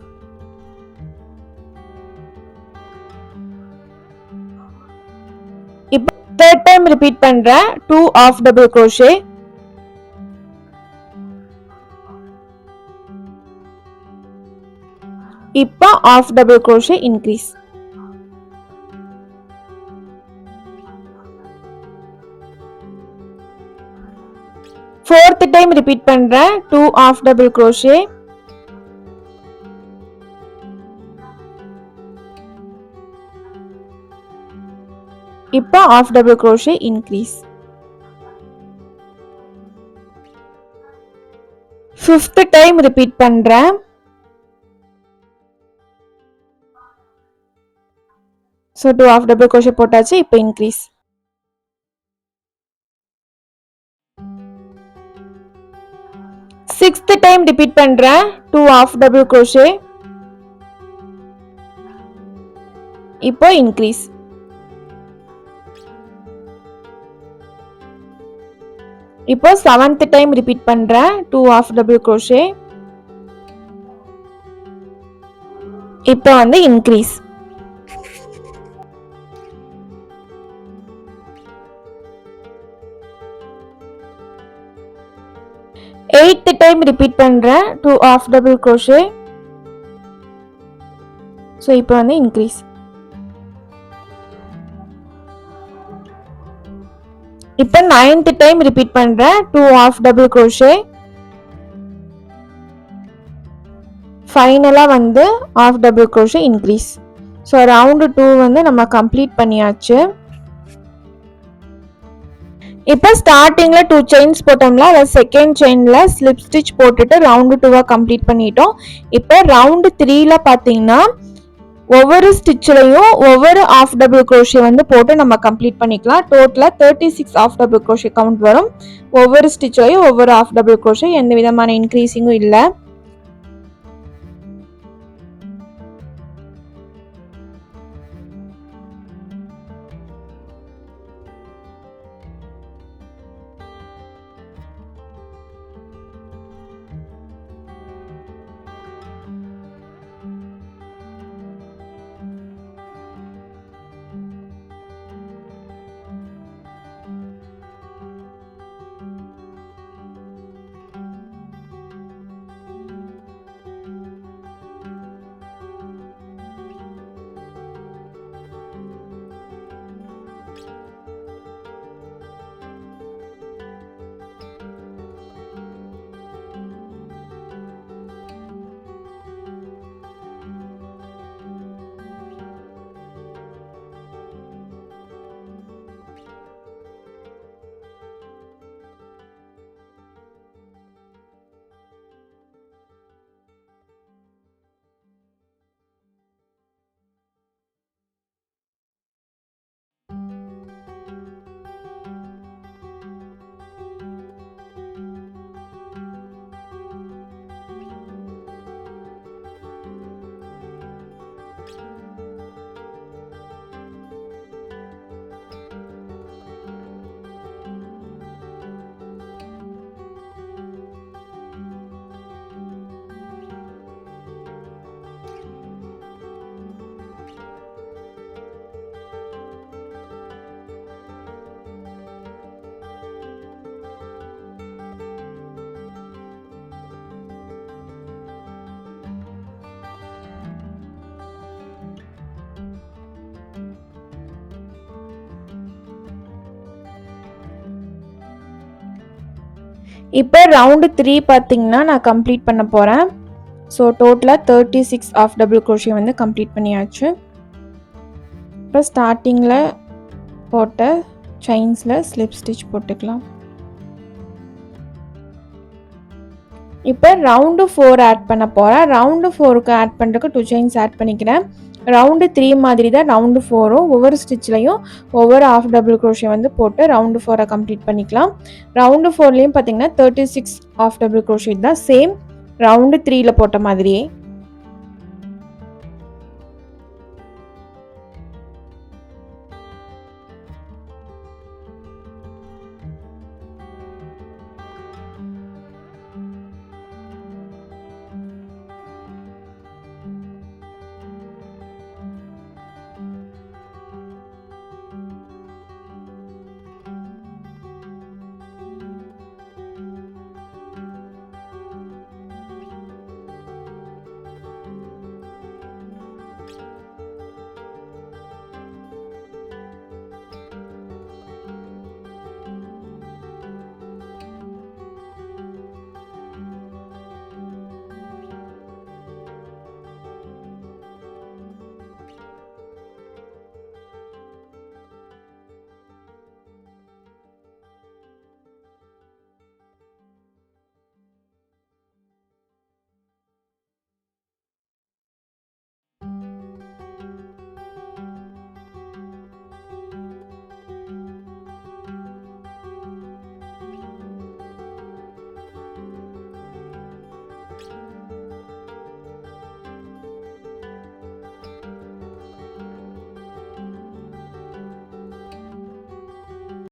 இப்போ தேர்ட் டைம் ரிப்பீட் பண்ணுறேன். 2 half double crochet, இப்போ half double crochet increase. Fourth time repeat பண்றேன். 2 half double crochet, இப்போ half double crochet increase. Fifth time repeat பண்றேன். ஸோ 2 half double crochet போட்டாச்சு. இப்போ increase. Sixth time repeat பண்றேன். 2 half double crochet, இப்போ increase. இப்போ 7th time repeat பண்றேன் 2 half double crochet. இப்போ வந்து இன்க்ரீஸ். எய்த் டைம் ரிப்பீட் பண்றேன் 2 half double crochet. ஸோ இப்போ வந்து இன்க்ரீஸ். இப்போ 9th டைம் ரிப்பீட் பண்றேன் 2 half double crochet. ஃபைனலா வந்து half double crochet increase. So round 2 வந்து நம்ம கம்ப்ளீட் பண்ணியாச்சு. இப்போ ஸ்டார்டிங்ல 2 செயின்ஸ் போட்டோம்ல, அதை செகண்ட் செயின்ல ஸ்லிப் ஸ்டிச் போட்டுட்டு ரவுண்டு 2 கம்ப்ளீட் பண்ணிட்டோம். இப்போ ரவுண்டு 3ல பார்த்தீங்கன்னா ஒவ்வொரு ஸ்டிச்லையும் ஒவ்வொரு half double crochet வந்து போட்டு நம்ம கம்ப்ளீட் பண்ணிக்கலாம். டோட்டலா 36 half double crochet கவுண்ட் வரும். ஒவ்வொரு ஸ்டிச்லையும் ஒவ்வொரு half double crochet, எந்த விதமான இன்க்ரீசிங்கும் இல்லை. இப்போ ரவுண்டு 3 பார்த்தீங்கன்னா நான் கம்ப்ளீட் பண்ண போகிறேன். ஸோ டோட்டலாக 36 half double crochet வந்து கம்ப்ளீட் பண்ணியாச்சு. இப்போ ஸ்டார்டிங்கில் போட்ட செயின்ஸில் ஸ்லிப் ஸ்டிச் போட்டுக்கலாம். இப்போ ரவுண்டு 4 ஆட் பண்ண போகிறேன். ரவுண்டு 4க்கு ஆட் பண்ணுறதுக்கு 2 செயின்ஸ் ஆட் பண்ணிக்கிறேன். ரவுண்டு 3 மாதிரி தான் ரவுண்டு 4ம் ஒவ்வொரு ஸ்டிச்லையும் ஒவ்வொரு half double crochet வந்து போட்டு ரவுண்டு 4 கம்ப்ளீட் பண்ணிக்கலாம். ரவுண்டு 4லேயும் பார்த்தீங்கன்னா 36 half double crochet தான், சேம் ரவுண்டு 3ல போட்ட மாதிரியே.